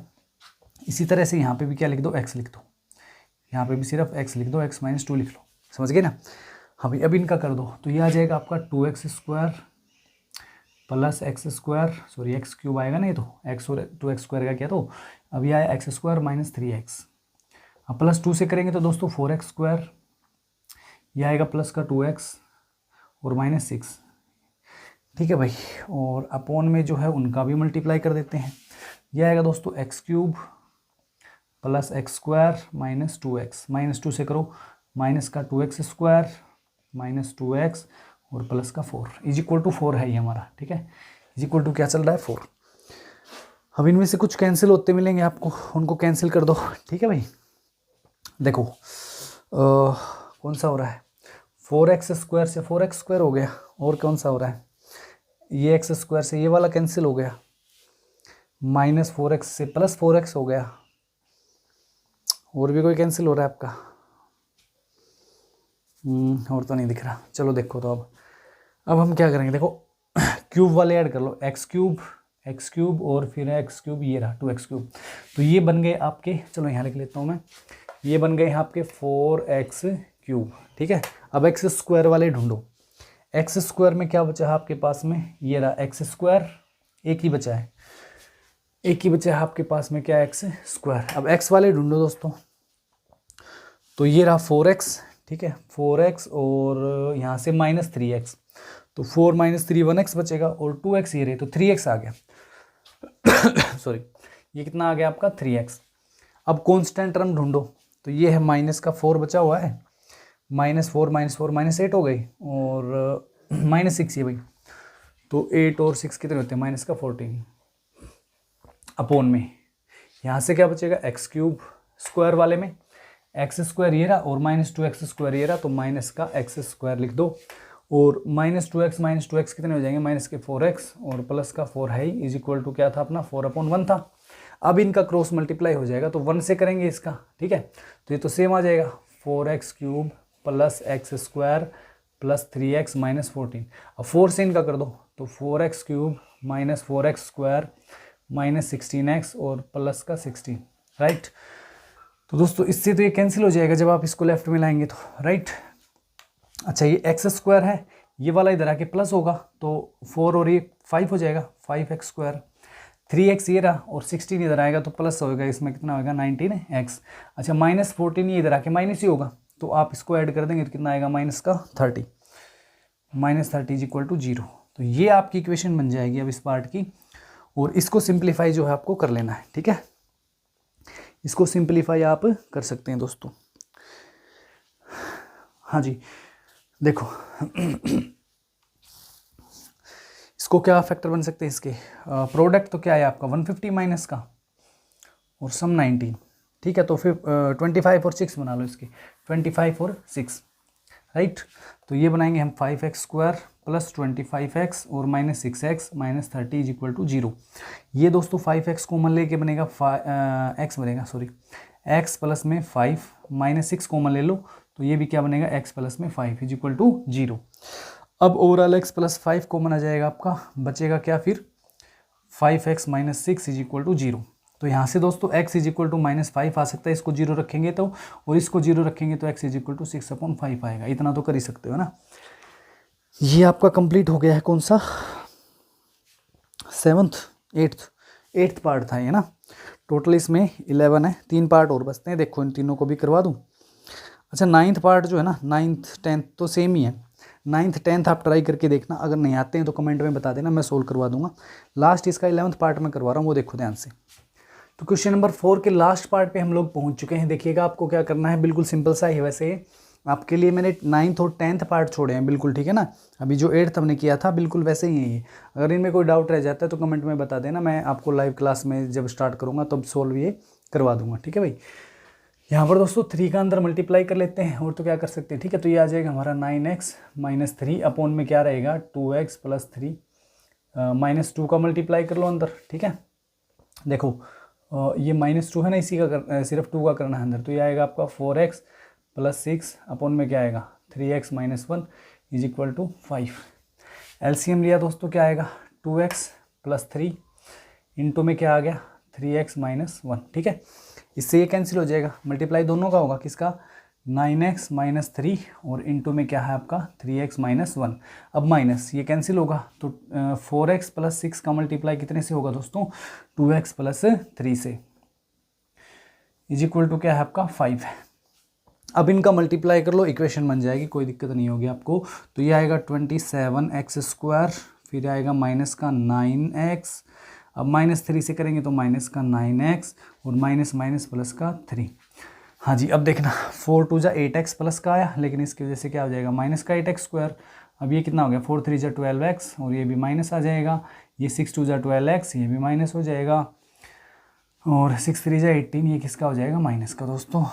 A: इसी तरह से यहाँ पे भी क्या लिख दो, x लिख दो, यहाँ पे भी सिर्फ x लिख दो, x माइनस 2 लिख लो, समझ गए ना। हाँ भाई, अब इनका कर दो, तो ये आ जाएगा आपका 2x square plus X square, sorry x cube आएगा ना ये तो, x और 2x स्क्वायर का क्या, तो अब ये आया एक्स स्क्वायर माइनस 3x, अब प्लस 2 से करेंगे तो दोस्तों 4x स्क्वायर, ये आएगा प्लस का 2x और माइनस 6, ठीक है भाई, और अपोन में जो है उनका भी मल्टीप्लाई कर देते हैं, ये आएगा दोस्तों x cube plus X square minus 2x, minus 2 से करो माइनस का 2x स्क्वायर माइनस 2x और प्लस का 4 इज इक्वल टू 4 है ये हमारा, ठीक है, इज इक्वल टू क्या चल रहा है 4। अब इनमें से कुछ कैंसिल होते मिलेंगे आपको, उनको कैंसिल कर दो, ठीक है भाई। देखो कौन सा हो रहा है, 4x स्क्वायर से 4x स्क्वायर हो गया, और कौन सा हो रहा है, ये x स्क्वायर से ये वाला कैंसिल हो गया, माइनस 4x से प्लस 4x हो गया, और भी कोई कैंसिल हो रहा है आपका, और तो नहीं दिख रहा, चलो देखो तो अब हम क्या करेंगे, देखो क्यूब वाले ऐड कर लो, एक्स क्यूब और फिर एक्स क्यूब, ये रहा 2x क्यूब, तो ये बन गए आपके, चलो यहाँ लिख लेता हूँ मैं, ये बन गए आपके 4x क्यूब, ठीक है। अब एक्स स्क्वायर वाले ढूंढो, एक्स स्क्वायर में क्या बचा है आपके पास में, ये रहा एक्स स्क्वायर, एक ही बचा है आपके पास में, क्या एक्स स्क्वायर। अब एक्स वाले ढूंढो दोस्तों, तो ये रहा 4x, ठीक है, 4x और यहाँ से माइनस 3x, तो 4 माइनस 3 1x बचेगा, और 2x ये रहे तो 3x आ गया सॉरी, ये कितना आ गया आपका 3x। अब कांस्टेंट टर्म ढूंढो, तो ये है माइनस का 4 बचा हुआ है, माइनस 4 माइनस 8 हो गई, और माइनस 6 ये भाई, तो 8 और 6 कितने होते हैं, माइनस का 14, अपोन में यहाँ से क्या बचेगा एक्स क्यूब स्क्वायर वाले में, एक्स स्क्वायर ये रहा और माइनस 2x स्क्वायर ये रहा, तो माइनस का एक्स स्क्वायर लिख दो, और माइनस 2x कितने हो जाएंगे, माइनस के 4x और प्लस का 4 है, इज इक्वल टू क्या था अपना 4/1 था। अब इनका क्रॉस मल्टीप्लाई हो जाएगा, तो 1 से करेंगे इसका, ठीक है, तो ये तो सेम आ जाएगा 4x cube plus X square plus 3x minus 14। अब 4 से इनका कर दो तो 4x cube minus 4x square minus 16x और प्लस का 16, राइट। तो दोस्तों इससे तो ये कैंसिल हो जाएगा जब आप इसको लेफ्ट में लाएंगे तो, राइट। अच्छा ये एक्स स्क्वायर है, ये वाला इधर आके प्लस होगा तो 4 और ये 5 हो जाएगा, 5x स्क्वायर। 3x ये रहा और 16 इधर आएगा तो प्लस होगा, इसमें कितना होगा 19x। अच्छा माइनस 14 ये इधर आके माइनस ही होगा तो आप इसको ऐड कर देंगे तो कितना आएगा माइनस का 30, माइनस 30 इज इक्वल टू 0। तो ये आपकी इक्वेशन बन जाएगी अब इस पार्ट की। और इसको सिंप्लीफाई जो है आपको कर लेना है, ठीक है। इसको सिंप्लीफाई आप कर सकते हैं दोस्तों। हाँ जी देखो इसको क्या फैक्टर बन सकते हैं इसके, प्रोडक्ट तो क्या है आपका 150 माइनस का और सम 19, ठीक है। तो फिर 25 और 6 बना लो इसके, 25 और 6, राइट। तो ये बनाएंगे हम 5x स्क्वायर प्लस 25x और minus 6x minus 30 is equal to 0। ये दोस्तों 5x कॉमन लेके बनेगा x बनेगा, सॉरी x प्लस में 5 माइनस 6 कॉमन ले लो तो ये भी क्या बनेगा x प्लस में 5 इज इक्वल टू 0। अब ओवरऑल x प्लस 5 कॉमन आ जाएगा आपका, बचेगा क्या फिर 5x minus 6 is equal to 0। तो यहाँ से दोस्तों x is equal to minus 5 आ सकता है, इसको 0 रखेंगे तो, और इसको 0 रखेंगे तो x इज इक्वल टू 6/5 आएगा। इतना तो कर ही सकते हो ना। ये आपका कंप्लीट हो गया है कौन सा 7th 8th पार्ट था ये ना। टोटल इसमें 11 है, 3 पार्ट और बचते हैं, देखो इन तीनों को भी करवा दूँ। अच्छा 9th पार्ट जो है ना, 9th 10th तो सेम ही है। 9th 10th आप ट्राई करके देखना, अगर नहीं आते हैं तो कमेंट में बता देना, मैं सोल्व करवा दूंगा। लास्ट इसका 11th पार्ट में करवा रहा हूँ, वो देखो ध्यान से। तो क्वेश्चन नंबर 4 के लास्ट पार्ट पे हम लोग पहुंच चुके हैं। देखिएगा आपको क्या करना है, बिल्कुल सिंपल सा है। वैसे आपके लिए मैंने 9th और 10th पार्ट छोड़े हैं बिल्कुल, ठीक है ना। अभी जो 8th हमने किया था बिल्कुल वैसे ही है। अगर इनमें कोई डाउट रह जाता है तो कमेंट में बता देना, मैं आपको लाइव क्लास में जब स्टार्ट करूँगा तब सोल्व ये करवा दूंगा, ठीक है भाई। यहाँ पर दोस्तों 3 का अंदर मल्टीप्लाई कर लेते हैं, और तो क्या कर सकते हैं, ठीक है। तो ये आ जाएगा हमारा 9x माइनस 3 अपॉन में क्या रहेगा 2x प्लस 3 माइनस 2 का मल्टीप्लाई कर लो अंदर, ठीक है। देखो ये -2 है ना, इसी का सिर्फ 2 का करना है अंदर। तो ये आएगा आपका 4x प्लस 6 अपॉन में क्या आएगा 3x minus 1 is equal to 5। LCM लिया दोस्तों, क्या आएगा 2x प्लस 3 इंटू में क्या आ गया 3x माइनस 1, ठीक है। इससे ये कैंसिल हो जाएगा, मल्टीप्लाई दोनों का होगा, किसका 9x माइनस 3 और इंटू में क्या है आपका 3x माइनस 1। अब माइनस ये कैंसिल होगा तो 4x प्लस 6 का मल्टीप्लाई कितने से होगा दोस्तों 2x प्लस 3 से, इज इक्वल टू क्या है आपका 5 है। अब इनका मल्टीप्लाई कर लो, इक्वेशन बन जाएगी, कोई दिक्कत नहीं होगी आपको। तो ये आएगा 27x स्क्वायर, फिर आएगा माइनस का 9x, अब माइनस 3 से करेंगे तो माइनस का 9x और माइनस माइनस प्लस का 3। हाँ जी अब देखना 4 2 जा 8x प्लस का आया, लेकिन इसकी वजह से क्या हो जाएगा माइनस का 8x स्क्वायर। अब ये कितना हो गया 4 3 जा 12x और ये भी माइनस आ जाएगा, ये 6 2 जा 12x ये भी माइनस हो जाएगा, और 6 3 जा 18 ये किसका हो जाएगा माइनस का। दोस्तों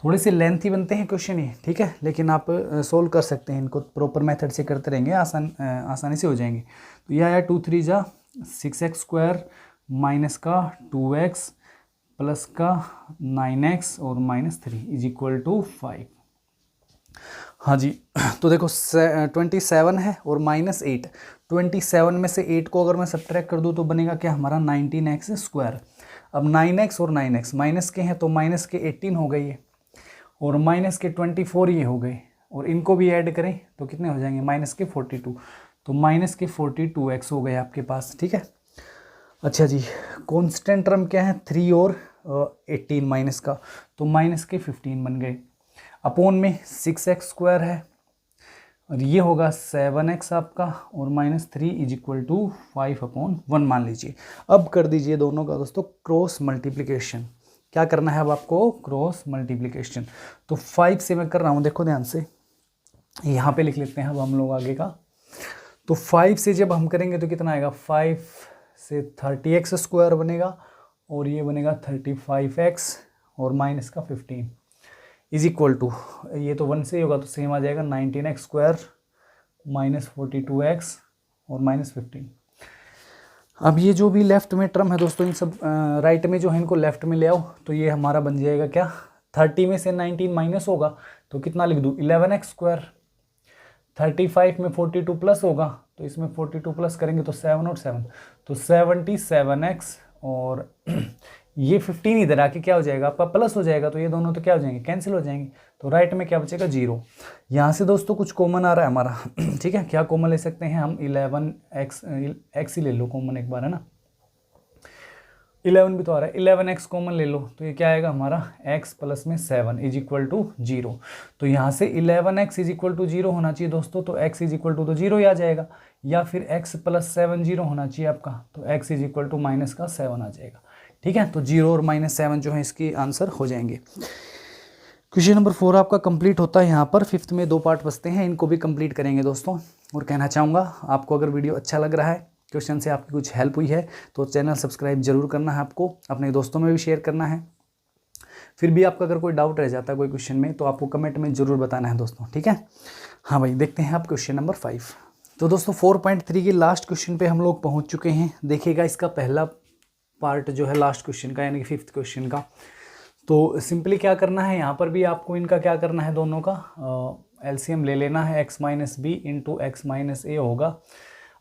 A: थोड़े से लेंथी बनते हैं क्वेश्चन ये, ठीक है, लेकिन आप सोल्व कर सकते हैं, इनको प्रॉपर मेथड से करते रहेंगे आसानी से हो जाएंगे। तो ये आया 2 3 जा 6x स्क्वायर माइनस का 2x प्लस का 9x और माइनस 3 इज इक्वल टू 5। हाँ जी तो देखो 27 है और माइनस 8, 27 में से 8 को अगर मैं सब्ट्रैक्ट कर दूँ तो बनेगा क्या हमारा 19x स्क्वायर। अब 9x और 9x माइनस के हैं तो माइनस के 18 हो गई है, और माइनस के 24 ये हो गए, और इनको भी ऐड करें तो कितने हो जाएंगे माइनस के 42, तो माइनस के 42x हो गए आपके पास, ठीक है। अच्छा जी कांस्टेंट टर्म क्या है 3 और 18 माइनस का, तो माइनस के 15 बन गए, अपोन में 6x स्क्वायर है और ये होगा 7x आपका, और माइनस 3 इज इक्वल टू 5/1 मान लीजिए। अब कर दीजिए दोनों का दोस्तों क्रॉस मल्टीप्लिकेशन। क्या करना है अब आपको क्रॉस मल्टीप्लिकेशन। तो 5 से मैं कर रहा हूँ, देखो ध्यान से, यहाँ पे लिख लेते हैं अब हम लोग आगे का। तो 5 से जब हम करेंगे तो कितना आएगा 5 से 30x स्क्वायर बनेगा, और ये बनेगा 35x और माइनस का 15 इज इक्वल टू, ये तो 1 से ही होगा तो सेम आ जाएगा 19x स्क्वायर माइनस 42x और माइनस 15। अब ये जो भी लेफ्ट में टर्म है दोस्तों इन सब राइट में जो है इनको लेफ्ट में ले आओ, तो ये हमारा बन जाएगा क्या 30 में से 19 माइनस होगा तो कितना लिख दूँ 11x²। 35 में 42 प्लस होगा तो इसमें 42 प्लस करेंगे तो 7 और 7 तो 77x और ये 15 इधर आके क्या हो जाएगा आपका प्लस हो जाएगा, तो ये दोनों तो क्या हो जाएंगे कैंसिल हो जाएंगे, तो राइट में क्या बचेगा 0। यहाँ से दोस्तों कुछ कॉमन आ रहा है हमारा ठीक है, क्या कॉमन ले सकते हैं हम 11x ही ले लो कॉमन एक बार, है ना, 11 भी तो आ रहा है, 11x कॉमन ले लो तो ये क्या आएगा हमारा x प्लस में 7 इज इक्वल टू 0। तो यहाँ से 11x इज इक्वल टू 0 होना चाहिए दोस्तों, तो x इज इक्वल टू तो 0 ही आ जाएगा, या फिर x प्लस 7 0 होना चाहिए आपका, तो x is equal to minus का 7 आ जाएगा। ठीक है, तो 0 और -7 जो है इसके आंसर हो जाएंगे। क्वेश्चन नंबर 4 आपका कंप्लीट होता है यहाँ पर। 5th में 2 पार्ट बचते हैं, इनको भी कंप्लीट करेंगे दोस्तों। और कहना चाहूँगा आपको अगर वीडियो अच्छा लग रहा है, क्वेश्चन से आपकी कुछ हेल्प हुई है तो चैनल सब्सक्राइब जरूर करना है, आपको अपने दोस्तों में भी शेयर करना है। फिर भी आपका अगर कोई डाउट रह जाता है कोई क्वेश्चन में तो आपको कमेंट में ज़रूर बताना है दोस्तों। ठीक है, हाँ भाई, देखते हैं आप क्वेश्चन नंबर 5। तो दोस्तों 4.3 के लास्ट क्वेश्चन पे हम लोग पहुँच चुके हैं। देखिएगा इसका पहला पार्ट जो है लास्ट क्वेश्चन का, यानी कि 5th क्वेश्चन का। तो सिंपली क्या करना है, यहाँ पर भी आपको इनका क्या करना है, दोनों का एलसीएम ले लेना है। x minus b into x minus a होगा।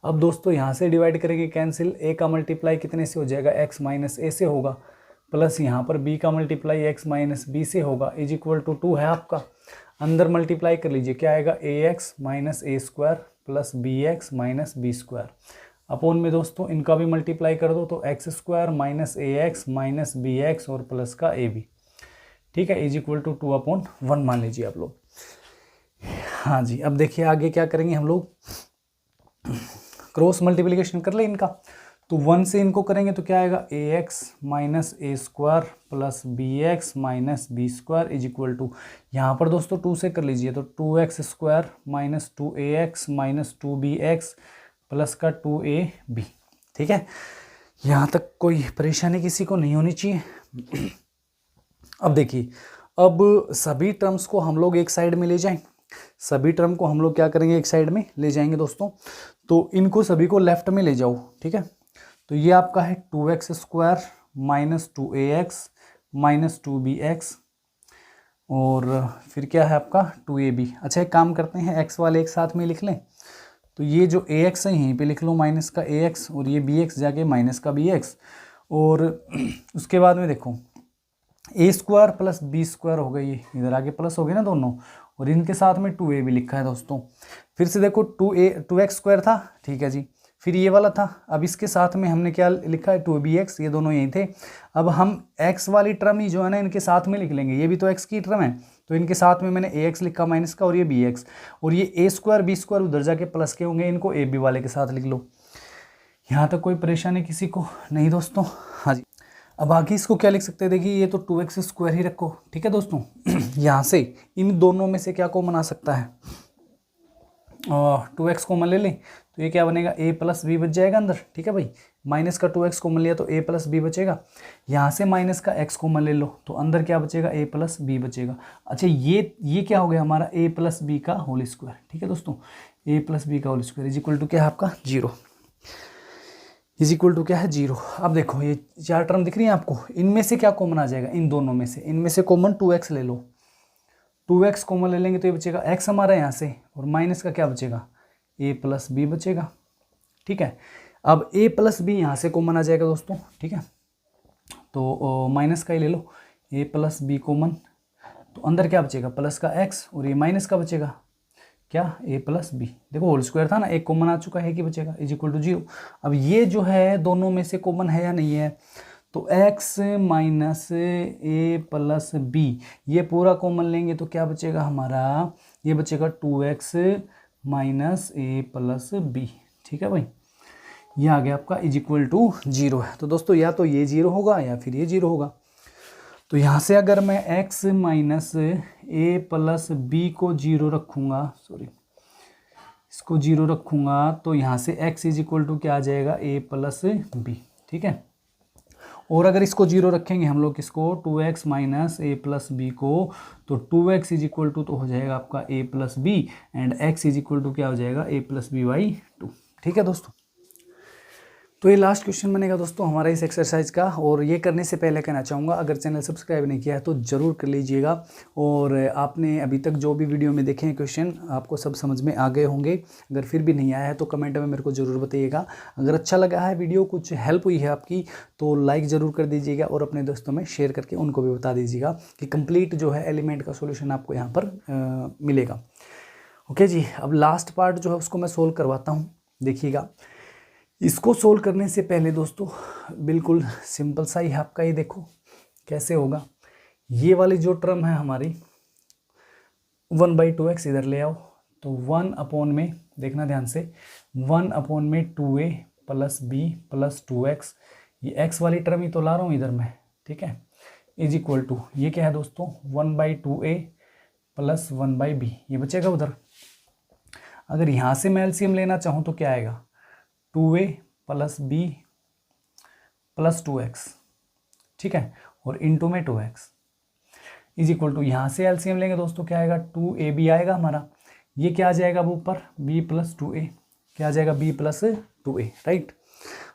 A: अब दोस्तों यहाँ से डिवाइड करेंगे कैंसिल, a का मल्टीप्लाई कितने से हो जाएगा, x माइनस ए से होगा, प्लस यहाँ पर b का मल्टीप्लाई x माइनस बी से होगा, इज इक्वल टू 2 है आपका। अंदर मल्टीप्लाई कर लीजिए, क्या आएगा ax minus a square plus bx minus B square. Upon में दोस्तों इनका भी मल्टीप्लाई कर दो तो x square minus ax minus bx और प्लस का ab। ठीक है, इज इक्वल टू 2/1 मान लीजिए आप लोग। हाँ जी, अब देखिए आगे क्या करेंगे हम लोग, क्रॉस मल्टीप्लिकेशन कर ले इनका। तो 1 से इनको करेंगे तो क्या आएगा ax minus a square plus bx minus B square is equal to, यहाँ पर दोस्तों 2 से कर लीजिए तो 2x square minus 2ax minus 2bx plus का 2ab। ठीक है, यहाँ तक कोई परेशानी किसी को नहीं होनी चाहिए। अब देखिए, अब सभी टर्म्स को हम लोग एक साइड में ले जाएं, सभी टर्म को हम लोग क्या करेंगे एक साइड में ले जाएंगे दोस्तों। तो इनको सभी को लेफ्ट में ले जाओ। ठीक है, तो ये आपका है 2x square minus 2ax minus 2bx और फिर क्या है आपका 2ab। अच्छा एक काम करते हैं, x वाले एक साथ में लिख लें, तो ये जो ax है यहीं पे लिख लो माइनस का ax और ये bx जाके माइनस का bx। और उसके बाद में देखो ए स्क्वायर प्लस बी स्क्वायर हो गई, इधर आगे प्लस हो गए ना दोनों, और इनके साथ में 2a भी लिखा है दोस्तों। फिर से देखो 2x स्क्वायर था, ठीक है जी, फिर ये वाला था, अब इसके साथ में हमने क्या लिखा है 2bx, ये दोनों यही थे। अब हम x वाली टर्म ही जो है ना इनके साथ में लिख लेंगे, ये भी तो x की टर्म है, तो इनके साथ में मैंने ax लिखा माइनस का और ये bx, और ये a स्क्वायर b स्क्वायर उधर जाके प्लस के होंगे, इनको ab वाले के साथ लिख लो। यहाँ तक कोई परेशानी किसी को नहीं दोस्तों। हाँ जी, अब आगे इसको क्या लिख सकते हैं, देखिए ये तो 2x स्क्वायर ही रखो। ठीक है दोस्तों, यहाँ से इन दोनों में से क्या कॉमन आ सकता है, 2x कॉमन ले लें तो ये क्या बनेगा a प्लस बी बच जाएगा अंदर। ठीक है भाई, माइनस का 2x कॉमन लिया तो a प्लस बी बचेगा, यहाँ से माइनस का x कॉमन ले लो तो अंदर क्या बचेगा a प्लस बी बचेगा। अच्छा ये क्या हो गया हमारा a प्लस बी का होल स्क्वायर। ठीक है दोस्तों, a प्लस बी का whole square is equal to क्या है आपका 0, इज इक्वल टू क्या है 0। अब देखो ये 4 टर्म दिख रही है आपको, इनमें से क्या कॉमन आ जाएगा, इन दोनों में से, इनमें से कॉमन 2x ले लो, 2x कॉमन ले लेंगे तो ये बचेगा x हमारा यहाँ से, और माइनस का क्या बचेगा a प्लस बी बचेगा। ठीक है, अब a प्लस बी यहाँ से कॉमन आ जाएगा दोस्तों। ठीक है, तो माइनस का ही ले लो, a प्लस बी कॉमन, तो अंदर क्या बचेगा प्लस का x और ये माइनस का बचेगा क्या a प्लस बी। देखो होल स्क्वायर था ना, एक कॉमन आ चुका है कि बचेगा इज इक्वल टू 0। अब ये जो है दोनों में से कॉमन है या नहीं है, तो x माइनस ए प्लस बी ये पूरा कॉमन लेंगे तो क्या बचेगा हमारा, ये बचेगा 2x माइनस ए प्लस बी। ठीक है भाई, ये आ गया आपका इज इक्वल टू 0 है। तो दोस्तों या तो ये 0 होगा या फिर ये 0 होगा। तो यहाँ से अगर मैं x माइनस ए प्लस बी को 0 रखूँगा, इसको 0 रखूँगा, तो यहाँ से x इज इक्वल टू क्या आ जाएगा a प्लस बी। ठीक है, और अगर इसको 0 रखेंगे हम लोग इसको 2x माइनस ए प्लस बी को, तो 2x इज इक्वल टू तो हो जाएगा आपका a plus b and x is equal to क्या हो जाएगा a प्लस बी बाई 2। ठीक है दोस्तों, तो ये लास्ट क्वेश्चन बनेगा दोस्तों हमारा इस एक्सरसाइज का। और ये करने से पहले कहना चाहूँगा, अगर चैनल सब्सक्राइब नहीं किया है तो ज़रूर कर लीजिएगा। और आपने अभी तक जो भी वीडियो में देखे हैं क्वेश्चन, आपको सब समझ में आ गए होंगे। अगर फिर भी नहीं आया है तो कमेंट में मेरे को ज़रूर बताइएगा। अगर अच्छा लगा है वीडियो, कुछ हेल्प हुई है आपकी, तो लाइक ज़रूर कर दीजिएगा और अपने दोस्तों में शेयर करके उनको भी बता दीजिएगा कि कंप्लीट जो है एलिमेंट का सोल्यूशन आपको यहाँ पर मिलेगा। ओके जी, अब लास्ट पार्ट जो है उसको मैं सोल्व करवाता हूँ। देखिएगा, इसको सोल्व करने से पहले दोस्तों बिल्कुल सिंपल सा ही है आपका। ये देखो कैसे होगा। ये वाली जो टर्म है हमारी 1/2x इधर ले आओ, तो 1 अपॉन में, देखना ध्यान से, 1 अपॉन में 2a plus b plus 2x, ये x वाली टर्म ही तो ला रहा हूँ इधर मैं, ठीक है, इज इक्वल टू, ये क्या है दोस्तों, 1/2a प्लस 1/b, ये बचेगा उधर। अगर यहाँ से मैं एलसीएम लेना चाहूँ तो क्या आएगा, 2a plus b plus 2x, ठीक है, और इंटू में 2x इज इक्वल टू, यहाँ से एलसीएम लेंगे दोस्तों क्या आएगा, 2ab आएगा हमारा। ये क्या आ जाएगा अब ऊपर, b प्लस 2a, क्या आ जाएगा, b प्लस 2a, राइट।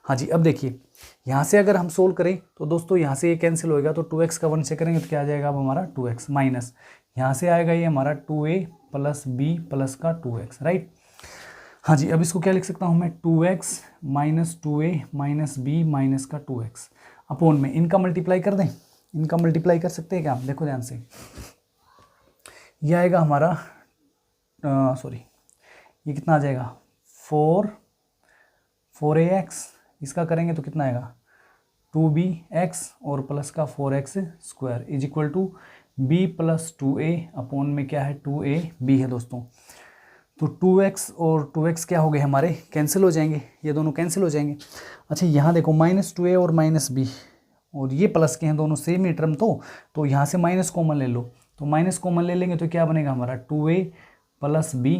A: हाँ जी, अब देखिए यहाँ से अगर हम सोल्व करें तो दोस्तों यहाँ से ये कैंसिल होएगा, तो 2x का 1 से करेंगे तो क्या आ जाएगा अब हमारा 2x माइनस, यहाँ से आएगा ये हमारा 2a प्लस b प्लस का 2x, राइट। हाँ जी, अब इसको क्या लिख सकता हूँ मैं, 2x minus 2a minus b minus का 2x अपॉन में, इनका मल्टीप्लाई कर दें, इनका मल्टीप्लाई कर सकते हैं क्या, देखो ध्यान से, ये आएगा हमारा सॉरी, ये कितना आ जाएगा, 4ax, इसका करेंगे तो कितना आएगा, 2bx और प्लस का 4x square is equal to b plus 2a upon में क्या है, 2ab है दोस्तों। तो 2x और 2x क्या हो गए हमारे, कैंसिल हो जाएंगे, ये दोनों कैंसिल हो जाएंगे। अच्छा यहाँ देखो -2a और -b, और ये प्लस के हैं दोनों सेम ही टर्म, तो यहाँ से माइनस कॉमन ले लो, तो माइनस कॉमन ले लेंगे तो क्या बनेगा हमारा, 2a प्लस b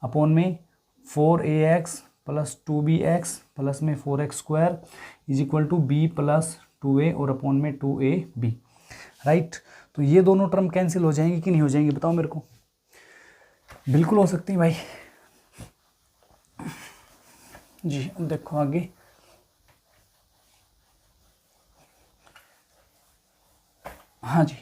A: अपॉन में 4ax प्लस 2bx प्लस में 4x square is equal to b plus 2a और अपॉन में 2ab, राइट। तो ये दोनों टर्म कैंसिल हो जाएंगी कि नहीं हो जाएंगी, बताओ मेरे को। बिल्कुल हो सकती है भाई जी। अब देखो आगे, हाँ जी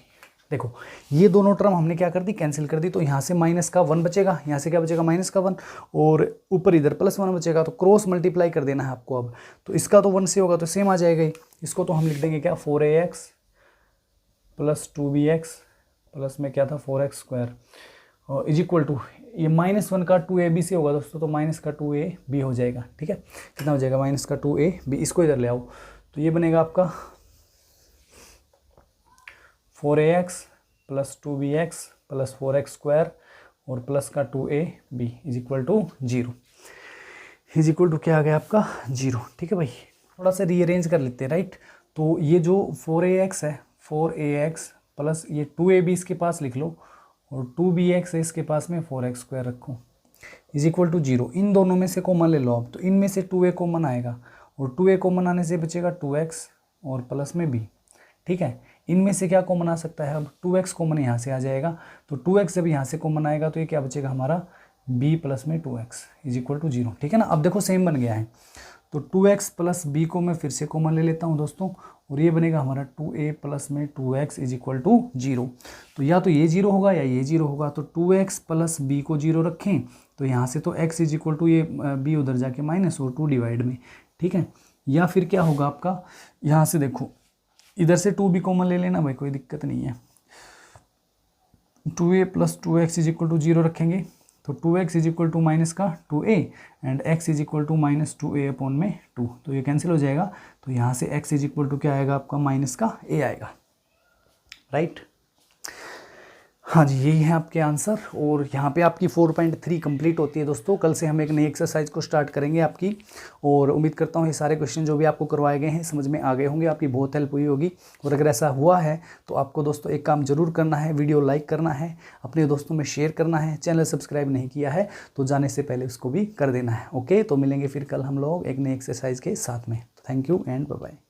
A: देखो, ये दोनों टर्म हमने क्या कर दी, कैंसिल कर दी। तो यहाँ से माइनस का 1 बचेगा, यहाँ से क्या बचेगा, माइनस का 1, और ऊपर इधर प्लस 1 बचेगा। तो क्रॉस मल्टीप्लाई कर देना है आपको अब। तो इसका तो 1 से होगा तो सेम आ जाएगा ही। इसको तो हम लिख देंगे क्या, 4ax प्लस 2bx प्लस में क्या था 4x स्क्वायर और इज इक्वल टू, ये -1 का 2ab से होगा दोस्तों, तो माइनस का 2ab हो जाएगा, ठीक है। कितना हो जाएगा, माइनस का 2ab, इसको इधर ले आओ तो ये बनेगा आपका 4ax plus 2bx plus 4x square और प्लस का 2ab is equal to 0, is equal to क्या आ गया आपका 0, ठीक है भाई। थोड़ा सा रीअरेंज कर लेते हैं, राइट। तो ये जो 4ax है, 4ax प्लस ये 2ab इसके पास लिख लो और 2bx है इसके पास में 4x स्क्वायर रखो इज इक्वल टू 0। इन दोनों में से कॉमन ले लो अब, तो इनमें से 2a कॉमन आएगा और 2a कॉमन आने से बचेगा 2x और प्लस में b, ठीक है। इनमें से क्या कॉमन आ सकता है, अब 2x कॉमन यहाँ से आ जाएगा, तो 2x जब यहाँ से कॉमन आएगा तो ये क्या बचेगा हमारा b प्लस में 2x इज इक्वल टू 0, ठीक है ना। अब देखो सेम बन गया है, तो 2x प्लस b को मैं फिर से कॉमन ले लेता हूँ दोस्तों, और ये बनेगा हमारा 2a प्लस में 2x इज इक्वल टू 0। तो या तो ये 0 होगा या ये 0 होगा, तो 2x प्लस b को 0 रखें तो यहाँ से तो x इज इक्वल टू ये b उधर जाके माइनस और 2 डिवाइड में, ठीक है। या फिर क्या होगा आपका, यहाँ से देखो इधर से 2b कॉमन ले लेना भाई, कोई दिक्कत नहीं है। 2a plus 2x is equal to 0 रखेंगे तो 2x is equal to minus का 2a and x is equal to minus 2a upon में 2, तो ये कैंसिल हो जाएगा। तो यहाँ से x इज इक्वल टू क्या आएगा आपका, माइनस का a आएगा, राइट। हाँ जी, यही है आपके आंसर। और यहाँ पे आपकी 4.3 कंप्लीट होती है दोस्तों। कल से हम एक नई एक्सरसाइज को स्टार्ट करेंगे आपकी, और उम्मीद करता हूँ ये सारे क्वेश्चन जो भी आपको करवाए गए हैं समझ में आ गए होंगे, आपकी बहुत हेल्प हुई होगी। और अगर ऐसा हुआ है तो आपको दोस्तों एक काम जरूर करना है, वीडियो लाइक करना है, अपने दोस्तों में शेयर करना है, चैनल सब्सक्राइब नहीं किया है तो जाने से पहले उसको भी कर देना है। ओके, तो मिलेंगे फिर कल हम लोग एक नई एक्सरसाइज के साथ में। Thank you and bye bye.